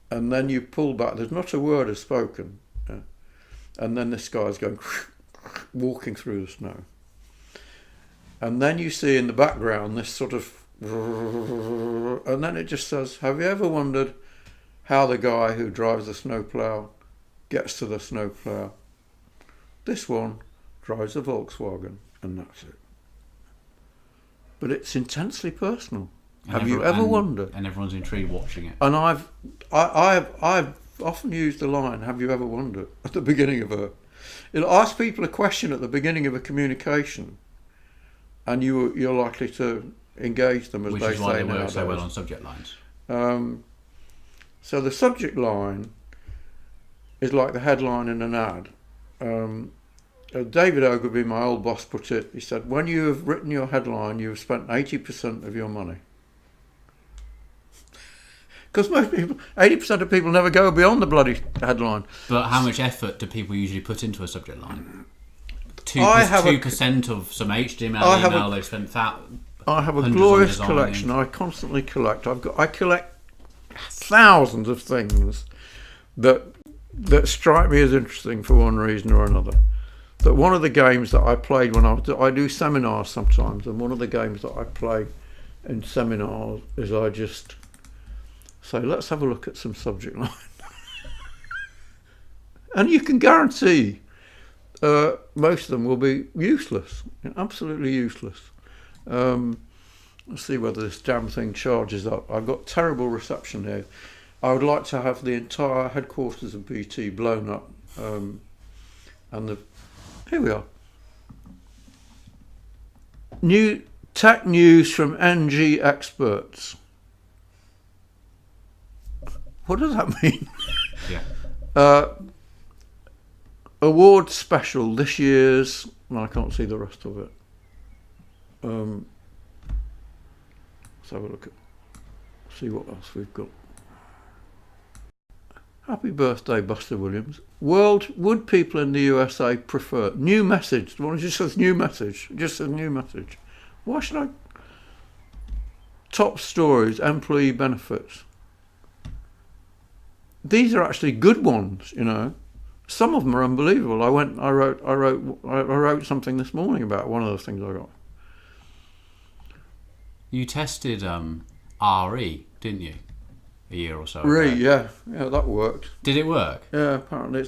And then you pull back. There's not a word is spoken. And then this guy's going, walking through the snow. And then you see in the background this sort of, and then it just says, have you ever wondered how the guy who drives the snowplow gets to the snowplow? This one drives a Volkswagen, and that's it. But it's intensely personal. Have you ever wondered? And everyone's intrigued watching it. And I've often used the line, have you ever wondered, at the beginning of it'll ask people a question at the beginning of a communication, and you're likely to engage them, as Which they is why say they work nowadays. so well on subject lines. So the subject line is like the headline in an ad. David Ogilvy, my old boss, put it, he said, when you have written your headline, you have spent 80% of your money. Because most people, 80% of people never go beyond the bloody headline. But how much effort do people usually put into a subject line? 2% of some HTML email, they've spent that. I have a glorious collection. I constantly collect. I collect thousands of things that strike me as interesting for one reason or another. That one of the games that I played when I do seminars sometimes, and one of the games that I play in seminars is I just say, let's have a look at some subject line. And you can guarantee most of them will be useless, absolutely useless. Let's see whether this damn thing charges up. I've got terrible reception here. I would like to have the entire headquarters of BT blown up. Here we are. New tech news from NG experts. What does that mean? Yeah. Award special this year's. Well, I can't see the rest of it. Let's have a look at. See what else we've got. Happy birthday, Buster Williams. Would people in the USA prefer new message? The one just says new message. It just says new message. Why should I? Top stories, employee benefits. These are actually good ones, you know. Some of them are unbelievable. I wrote something this morning about one of the things I got. You tested RE, didn't you? A year or so ago. Yeah, that worked. Did it work? Yeah, apparently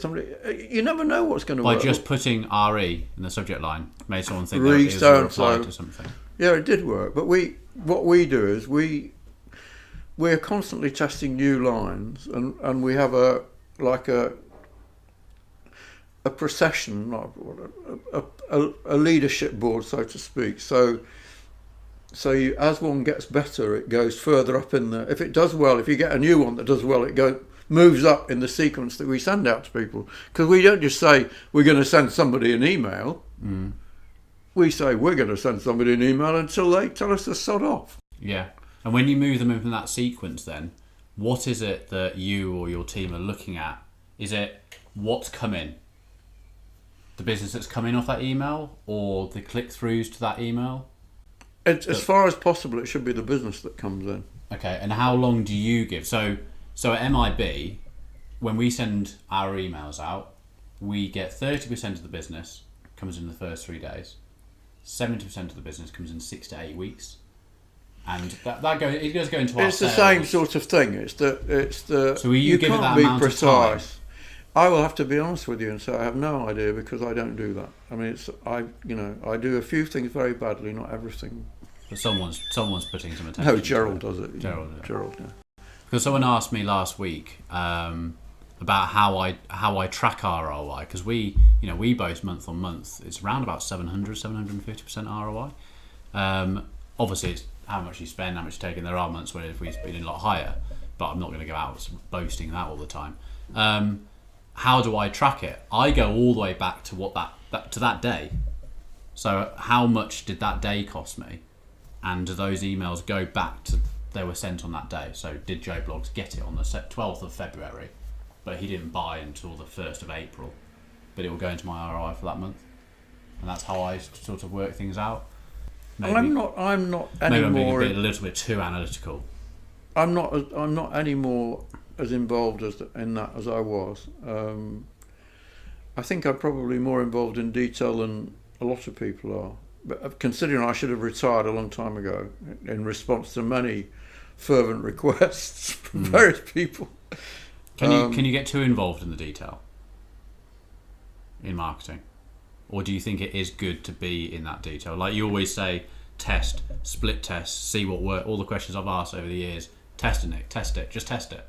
you never know what's going to By work. By just putting RE in the subject line, made someone think Re that it was a reply to something. Yeah, it did work, but we what we do is we're constantly testing new lines, and we have a procession, a leadership board, so to speak. So as one gets better, it goes further up in the. If it does well, if you get a new one that does well, it moves up in the sequence that we send out to people. Because we don't just say we're going to send somebody an email. We say we're going to send somebody an email until they tell us to sod off. Yeah. And when you move them in that sequence, then what is it that you or your team are looking at? Is it what's coming? The business that's coming off that email, or the click-throughs to that email? As far as possible, it should be the business that comes in. Okay, and how long do you give? So at MIB, when we send our emails out, we get 30% of the business comes in the first 3 days, 70% of the business comes in 6 to 8 weeks, and it does go into our It's the sales. same sort of thing. It's the. So will you give it can't that be amount of time? precise. I will have to be honest with you and say I have no idea, because I don't do that. I mean, I do a few things very badly, not everything. But someone's putting some attention. No, Gerald does it. Gerald. Yeah. Because someone asked me last week about how I track ROI, because we boast month on month. It's around about 750% ROI. Obviously, it's how much you spend, how much you take, and there are months where we've been a lot higher. But I'm not going to go out boasting that all the time. How do I track it? I go all the way back to to that day. So how much did that day cost me? And do those emails go back to they were sent on that day? So did Joe Bloggs get it on the 12th of February, but he didn't buy until the 1st of April, but it will go into my ROI for that month, and that's how I sort of work things out. Maybe, I'm not maybe I'm anymore. being a little bit too analytical. I'm not any more as involved in that as I was. I think I'm probably more involved in detail than a lot of people are. But considering I should have retired a long time ago in response to many fervent requests from various people. Can you get too involved in the detail in marketing? Or do you think it is good to be in that detail? Like you always say, test, split test, see what works. All the questions I've asked over the years, test it, just test it.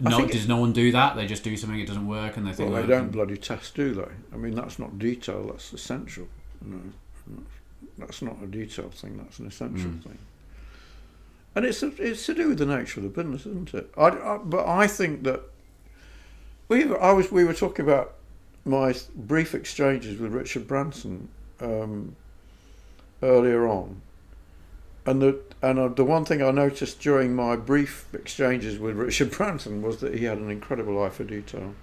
Does no one do that? They just do something, it doesn't work, and they think... Well, they don't bloody test, do they? I mean, that's not detail, that's essential. No, that's not a detail thing, that's an essential thing. And it's to do with the nature of the business, isn't it? But I think that... We were talking about my brief exchanges with Richard Branson earlier on, and the one thing I noticed during my brief exchanges with Richard Branson was that he had an incredible eye for detail,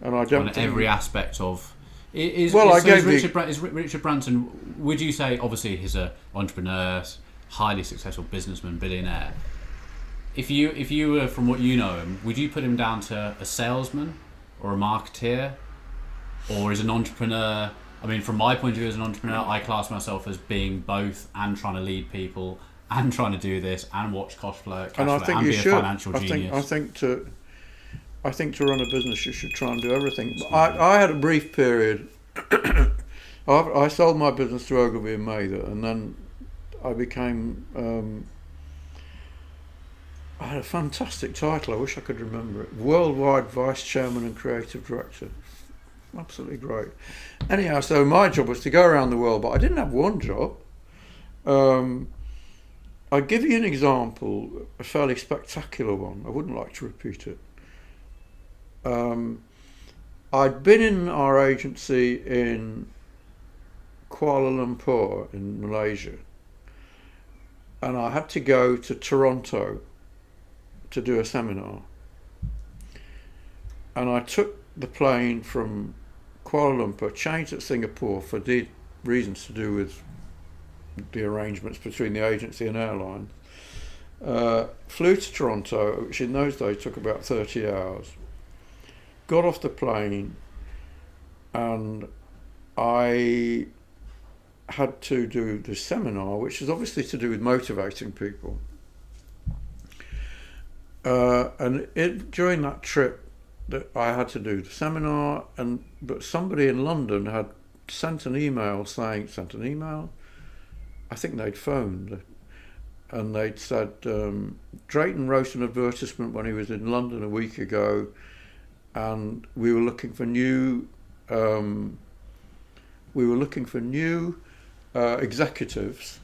and I don't think every aspect of. Is Richard Branson? Would you say, obviously he's an entrepreneur, highly successful businessman, billionaire? If you were, from what you know him, would you put him down to a salesman or a marketeer, or is an entrepreneur? I mean, from my point of view as an entrepreneur, I class myself as being both and trying to lead people and trying to do this and watch cash flow and I think and you be should. a financial genius. I think to run a business you should try and do everything. I had a brief period. I sold my business to Ogilvy and Mather, and then I became. I had a fantastic title. I wish I could remember it. Worldwide Vice Chairman and Creative Director. Absolutely great. Anyhow, so my job was to go around the world, but I didn't have one job. I'll give you an example, a fairly spectacular one. I wouldn't like to repeat it. I'd been in our agency in Kuala Lumpur in Malaysia, and I had to go to Toronto to do a seminar. And I took the plane from Kuala Lumpur, changed at Singapore for the reasons to do with the arrangements between the agency and airlines. Flew to Toronto, which in those days took about 30 hours. Got off the plane, and I had to do the seminar, which is obviously to do with motivating people. During that trip, that I had to do the seminar, but somebody in London had sent an email I think they'd phoned and they'd said, Drayton wrote an advertisement when he was in London a week ago, and we were looking for new executives,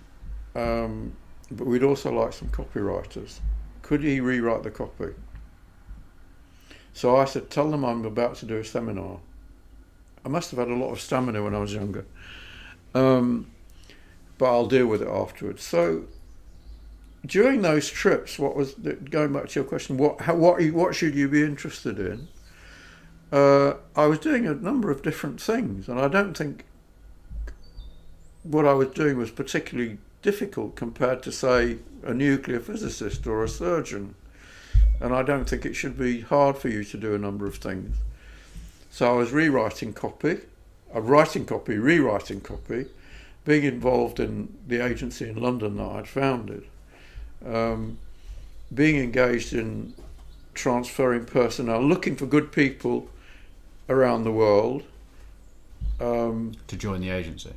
but we'd also like some copywriters. Could he rewrite the copy? So I said, tell them I'm about to do a seminar. I must have had a lot of stamina when I was younger, but I'll deal with it afterwards. So during those trips, going back to your question, what should you be interested in? I was doing a number of different things, and I don't think what I was doing was particularly difficult compared to, say, a nuclear physicist or a surgeon. And I don't think it should be hard for you to do a number of things. So I was rewriting copy, rewriting copy, being involved in the agency in London that I'd founded, being engaged in transferring personnel, looking for good people around the world. To join the agency?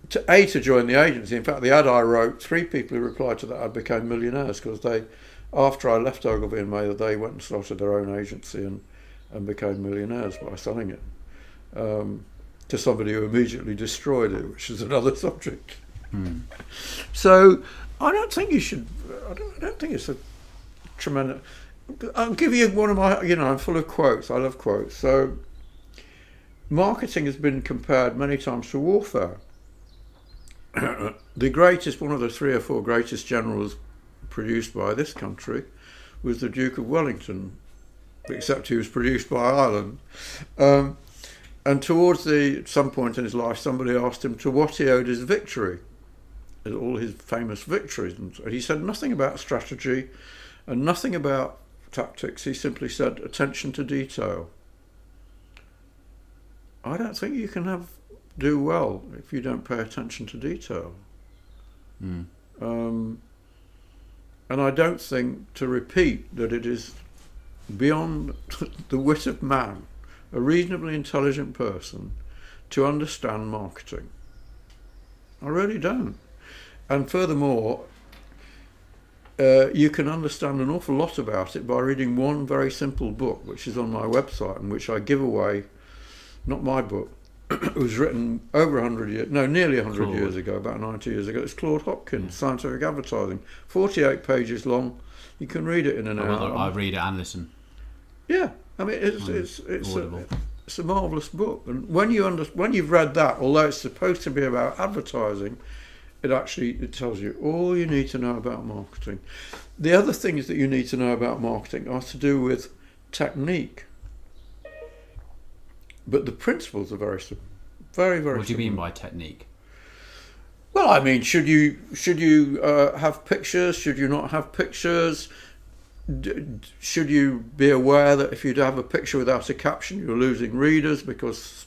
To join the agency. In fact, the ad I wrote, 3 people who replied to that ad became millionaires, because after I left Ogilvy and Mather, they went and started their own agency and became millionaires by selling it to somebody who immediately destroyed it, which is another subject. So I don't think you should. I don't think it's a tremendous. I'll give you one of my. I'm full of quotes. I love quotes. So marketing has been compared many times to warfare. One of the 3 or 4 greatest generals produced by this country was the Duke of Wellington, except he was produced by Ireland. And towards some point in his life, somebody asked him to what he owed his victory, all his famous victories. And he said nothing about strategy and nothing about tactics. He simply said attention to detail. I don't think you can do well if you don't pay attention to detail. And I don't think, to repeat, that it is beyond the wit of man, a reasonably intelligent person, to understand marketing. I really don't. And furthermore, you can understand an awful lot about it by reading one very simple book, which is on my website, and which I give away. Not my book. It was written over 100 years, no, nearly 100 years ago, about 90 years ago. It's Claude Hopkins, Scientific Advertising, 48 pages long. You can read it in an hour. I read it and listen. Yeah, I mean it's a marvellous book, and when you've read that, although it's supposed to be about advertising, it tells you all you need to know about marketing. The other things that you need to know about marketing are to do with technique. But the principles are very, very, very. What do you mean by technique? Well, I mean, should you have pictures? Should you not have pictures? Should you be aware that if you have a picture without a caption, you're losing readers, because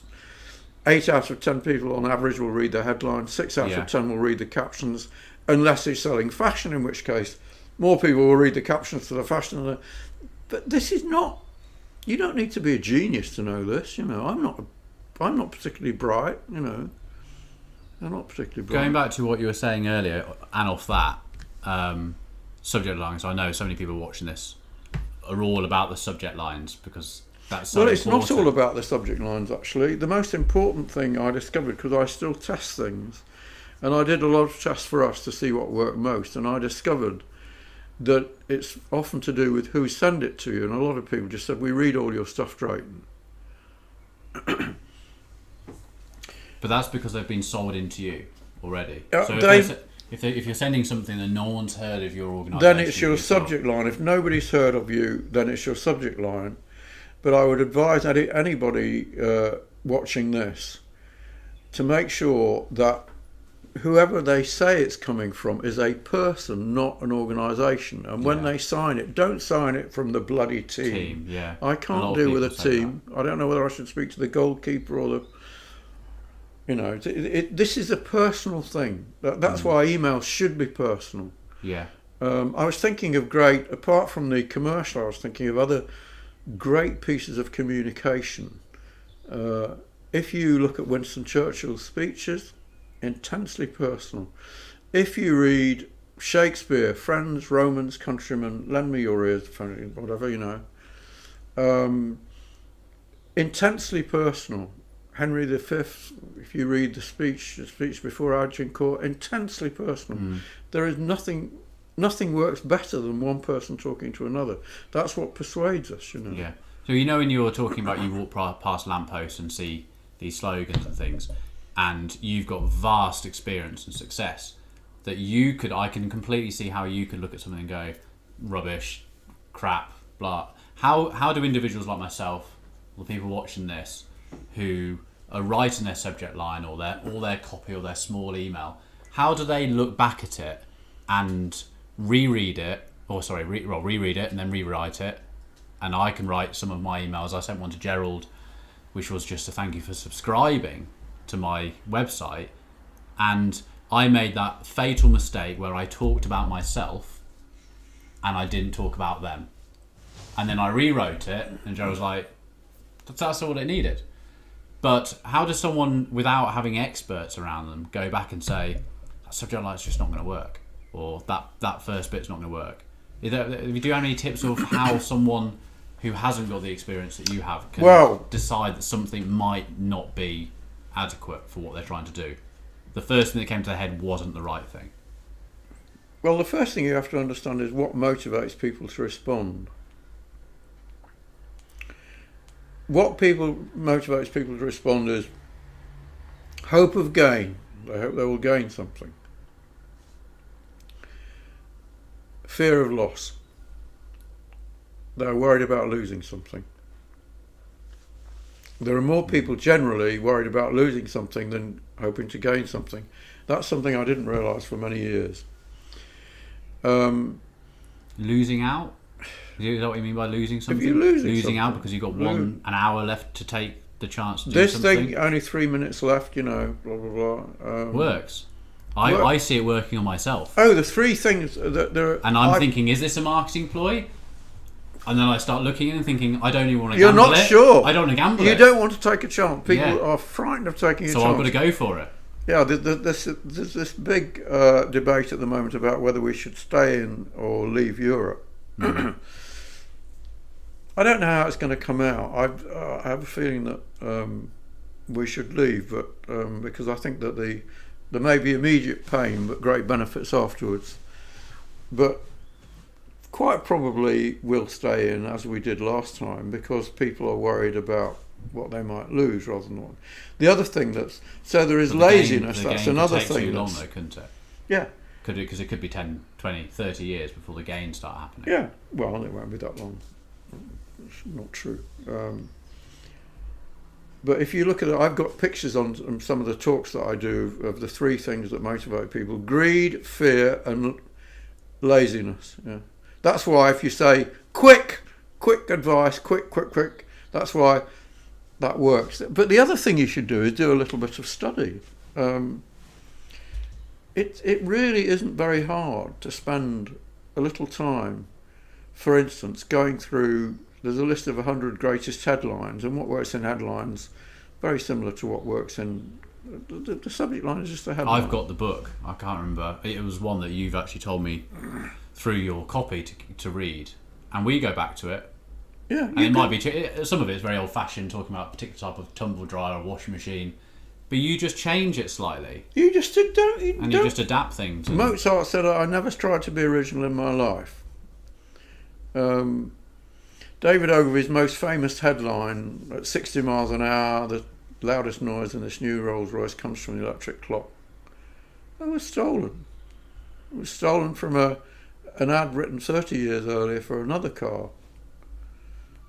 8 out of 10 people on average will read the headline, 6 out of 10 will read the captions, unless he's selling fashion, in which case more people will read the captions to the fashion. But this is not. You don't need to be a genius to know this. I'm not particularly bright. I'm not particularly bright. Going back to what you were saying earlier, and off that subject lines, I know so many people watching this are all about the subject lines, because that's so important. Well, it's not all about the subject lines, actually. The most important thing I discovered, because I still test things, and I did a lot of tests for us to see what worked most, and I discovered that it's often to do with who send it to you, and a lot of people just said, we read all your stuff, Drayton. But that's because they've been sold into you already. So if you're sending something and no one's heard of your organisation, then it's your subject line. If nobody's heard of you, then it's your subject line. But I would advise anybody watching this to make sure that whoever they say it's coming from is a person, not an organisation. And when they sign it, don't sign it from the bloody team. I can't deal with a team. I don't know whether I should speak to the goalkeeper or this is a personal thing. That's why emails should be personal. I was thinking of apart from the commercial, I was thinking of other great pieces of communication. If you look at Winston Churchill's speeches, intensely personal. If you read Shakespeare, friends, Romans, countrymen, lend me your ears, whatever, intensely personal. Henry V, if you read the speech before Agincourt, intensely personal. There is nothing works better than one person talking to another. That's what persuades us, Yeah. So when you were talking about you walk past lampposts and see these slogans and things, and you've got vast experience and success, that I can completely see how you could look at something and go, rubbish, crap, blah. How do individuals like myself, or the people watching this, who are writing their subject line or their copy or their small email, how do they look back at it and reread it and then rewrite it? And I can write some of my emails. I sent one to Gerald, which was just a thank you for subscribing to my website, and I made that fatal mistake where I talked about myself and I didn't talk about them, and then I rewrote it and Gerald was like, that's all it needed. But how does someone, without having experts around them, go back and say that subject line's just not going to work, or that first bit's not going to work? Do you have any tips of how someone who hasn't got the experience that you have can decide that something might not be adequate for what they're trying to do? The first thing that came to their head wasn't the right thing. Well, the first thing you have to understand is what motivates people to respond. What motivates people to respond is hope of gain. They hope they will gain something. Fear of loss. They're worried about losing something. There are more people generally worried about losing something than hoping to gain something. That's something I didn't realise for many years. Losing out? Is that what you mean by losing something? If you're losing something out because you've got an hour left to take the chance to do something. This thing, only 3 minutes left, blah, blah, blah. Works. I see it working on myself. Oh, the three things that there are... And I'm thinking, is this a marketing ploy? And then I start looking and thinking, I don't even want to gamble it. You're not sure. I don't want to gamble it. You don't want to take a chance. People are frightened of taking a chance. So I've got to go for it. Yeah, there's this big debate at the moment about whether we should stay in or leave Europe. I don't know how it's going to come out. I have a feeling that we should leave, but because I think that there may be immediate pain but great benefits afterwards. But quite probably we'll stay in as we did last time, because people are worried about what they might lose rather than what. The other thing there is laziness. That's another thing. Too long though, couldn't it? Yeah. Because it could be 10, 20, 30 years before the gains start happening. Yeah. Well, it won't be that long. It's not true. But if you look at it, I've got pictures on some of the talks that I do of the three things that motivate people: greed, fear, and laziness. Yeah. That's why if you say quick advice, quick, that's why that works. But the other thing you should do is do a little bit of study. It really isn't very hard to spend a little time, for instance, going through. There's a list of 100 greatest headlines, and what works in headlines very similar to what works in the subject line is just a headline. I've got the book. I can't remember. It was one that you've actually told me through your copy to read, and we go back to it. Yeah, and it might be some of it is very old-fashioned, talking about a particular type of tumble dryer or washing machine, but you just change it slightly. You just don't. You just adapt things. Mozart said, "I never tried to be original in my life." David Ogilvy's most famous headline, at 60 miles an hour, the loudest noise in this new Rolls Royce comes from the electric clock. It was stolen. It was stolen from an ad written 30 years earlier for another car.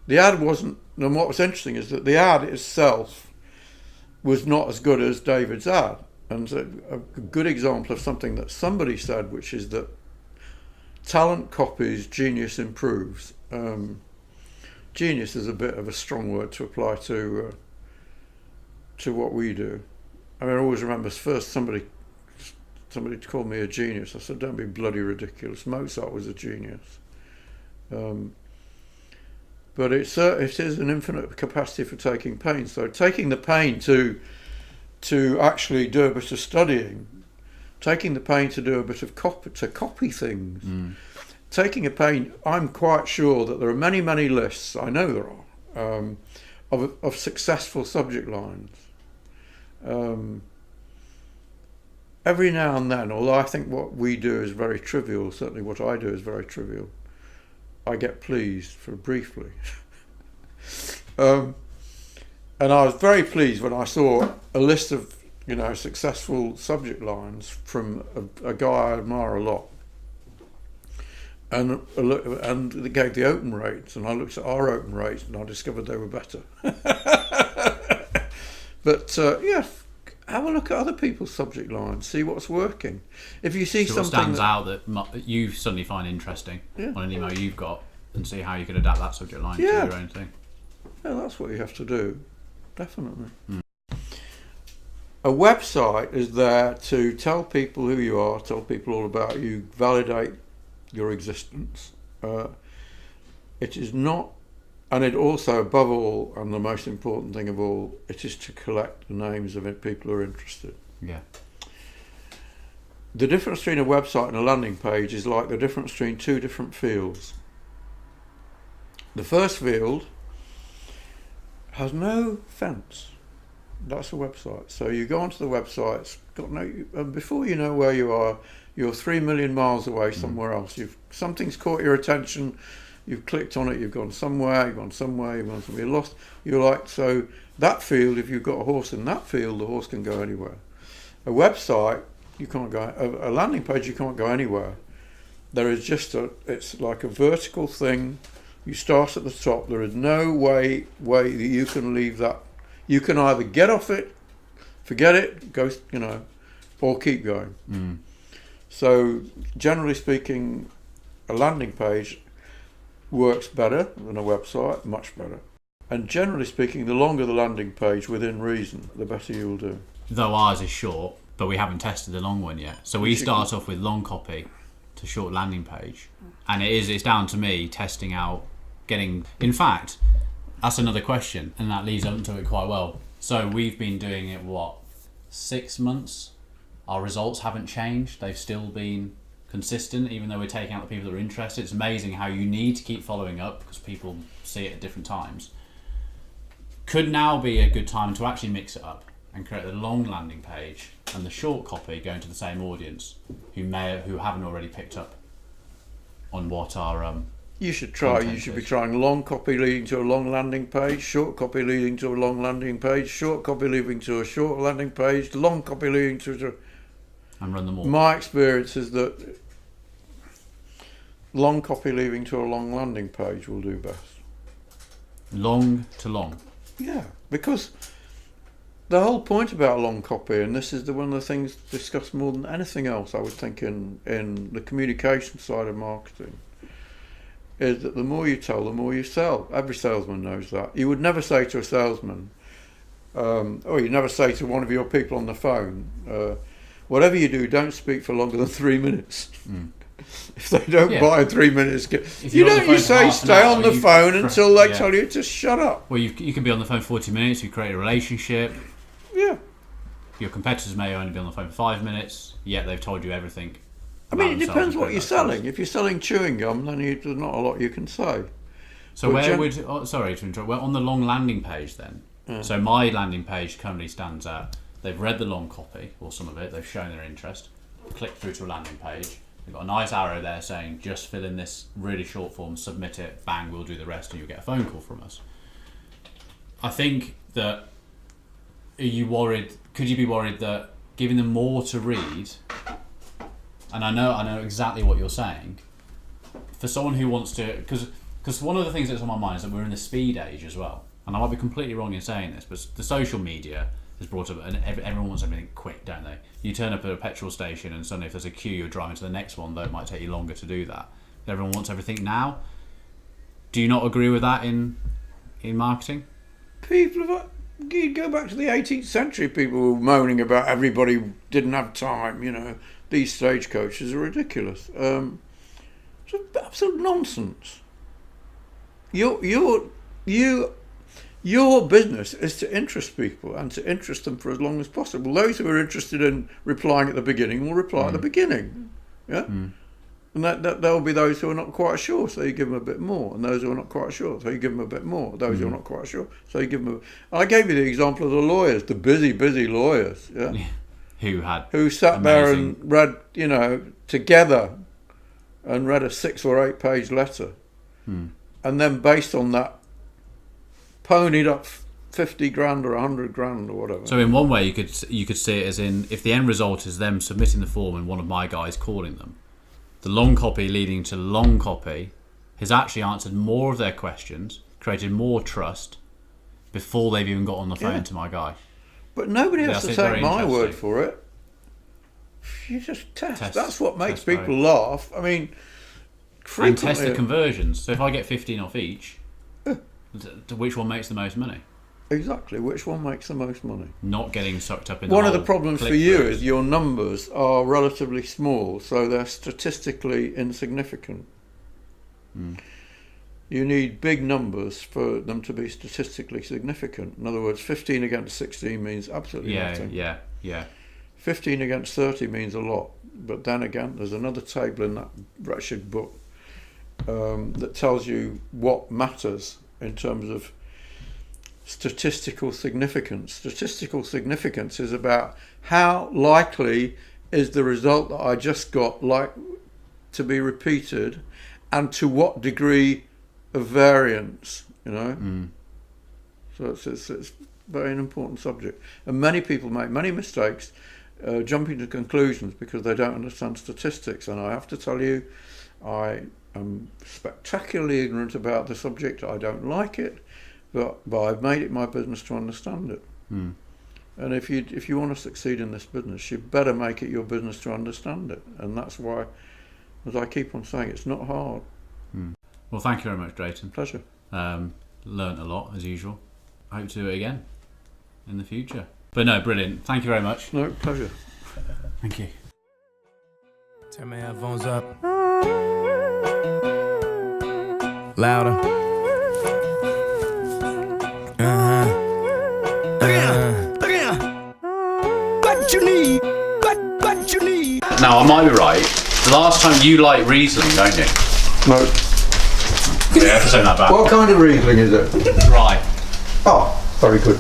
The ad wasn't, and what was interesting is that the ad itself was not as good as David's ad. And so a good example of something that somebody said, which is that talent copies, genius improves. Genius is a bit of a strong word to apply to what we do. I mean, I always remember first somebody called me a genius. I said, "Don't be bloody ridiculous. Mozart was a genius." But it is an infinite capacity for taking pain. So taking the pain to to actually do a bit of studying, taking the pain to do a bit of copy things, taking a pain. I'm quite sure that there are many, many lists, I know there are, of successful subject lines. Every now and then, although I think what we do is very trivial, certainly what I do is very trivial, I get pleased briefly. And I was very pleased when I saw a list of, successful subject lines from a guy I admire a lot. And they gave the open rates, and I looked at our open rates, and I discovered they were better. But have a look at other people's subject lines, see what's working. If you see what something stands out that you suddenly find interesting on an email you've got, and see how you can adapt that subject line to your own thing. Yeah, that's what you have to do, definitely. A website is there to tell people who you are, tell people all about you, validate your existence. It is not. And it also, above all, and the most important thing of all, it is to collect the names of people who are interested. Yeah. The difference between a website and a landing page is like the difference between two different fields. The first field has no fence. That's a website. So you go onto the website, it's got and before you know where you are, you're 3 million miles away somewhere else. Something's caught your attention. You've clicked on it, you've gone somewhere, you're lost. So that field, if you've got a horse in that field, the horse can go anywhere. A website, you can't go, a landing page, you can't go anywhere. There is it's like a vertical thing. You start at the top. There is no way that you can leave that. You can either get off it, forget it, go, or keep going. So generally speaking, a landing page works better than a website, much better. And generally speaking, the longer the landing page, within reason, the better you will do. Though ours is short, but we haven't tested the long one yet. So we start off with long copy to short landing page. And it's down to me testing out, in fact, that's another question, and that leads up to it quite well. So we've been doing it, 6 months? Our results haven't changed. They've still been consistent, even though we're taking out the people that are interested. It's amazing how you need to keep following up because people see it at different times. Could now be a good time to actually mix it up and create the long landing page and the short copy going to the same audience who haven't already picked up on what our you should try. You should be trying long copy leading to a long landing page, short copy leading to a long landing page, short copy leading to a short landing page, long copy leading to and run them all. My experience is that long copy leading to a long landing page will do best. Long to long. Yeah, because the whole point about long copy, and this is one of the things discussed more than anything else, I would think, in the communication side of marketing, is that the more you tell, the more you sell. Every salesman knows that. You would never say to a salesman, or you never say to one of your people on the phone, whatever you do, don't speak for longer than 3 minutes. If they don't buy in 3 minutes, you say stay on the phone until they tell you to shut up. Well, you can be on the phone for 40 minutes, you create a relationship. Yeah. Your competitors may only be on the phone for 5 minutes, yet they've told you everything. I mean, it depends what you're selling. If you're selling chewing gum, then there's not a lot you can say. So sorry to interrupt, on the long landing page then, so my landing page currently stands at, they've read the long copy, or some of it, they've shown their interest, clicked through to a landing page, they've got a nice arrow there saying, just fill in this really short form, submit it, bang, we'll do the rest, and you'll get a phone call from us. I think that, could you be worried that giving them more to read, and I know exactly what you're saying, for someone who wants to, because one of the things that's on my mind is that we're in the speed age as well, and I might be completely wrong in saying this, but the social media has brought up, and everyone wants everything quick, don't they? You turn up at a petrol station and suddenly if there's a queue, you're driving to the next one, though it might take you longer to do that. Everyone wants everything now. Do you not agree with that in marketing? You go back to the 18th century, people were moaning about everybody didn't have time, These stagecoaches are ridiculous. It's absolute nonsense. Your business is to interest people and to interest them for as long as possible. Those who are interested in replying at the beginning will reply at the beginning. Yeah? And that there'll be those who are not quite sure, so you give them a bit more. And those who are not quite sure, so you give them a bit more. Those who are not quite sure, so you give them I gave you the example of the lawyers, the busy lawyers. Yeah? Who sat there and read, together and read a 6 or 8 page letter. And then based on that, ponied up 50 grand or 100 grand or whatever. So in one way you could see it as in, if the end result is them submitting the form and one of my guys calling them, the long copy leading to long copy has actually answered more of their questions, created more trust before they've even got on the phone to my guy. But nobody has to take my word for it. You just test. That's what makes people laugh. I mean, and test the conversions. So if I get 15 off each, which one makes the most money? Exactly, which one makes the most money? Not getting sucked up in one of the problems for you is your numbers are relatively small, so they're statistically insignificant. You need big numbers for them to be statistically significant. In other words, 15 against 16 means absolutely nothing. Yeah. 15 against 30 means a lot. But then again, there's another table in that wretched book that tells you what matters in terms of statistical significance. Statistical significance is about how likely is the result that I just got to be repeated, and to what degree of variance, So it's very an important subject. And many people make many mistakes jumping to conclusions because they don't understand statistics. And I have to tell you, I am spectacularly ignorant about the subject. I don't like it. But I've made it my business to understand it. And if you want to succeed in this business, you better make it your business to understand it. And that's why, as I keep on saying, it's not hard. Well, thank you very much, Drayton. Pleasure. Learned a lot, as usual. I hope to do it again in the future. But no, brilliant. Thank you very much. No, pleasure. Thank you. Turn my headphones up. Louder. Now, I might be right. The last time you liked Riesling, don't you? No. Yeah, have to say that back. What kind of Riesling is it? Rye. Oh, very good.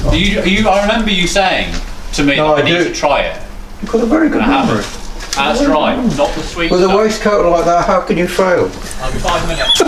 I remember you saying to me, I need to try it. You've got a very good memory. That's right, not the sweet With stuff. a waistcoat like that, how can you fail? I'll be 5 minutes.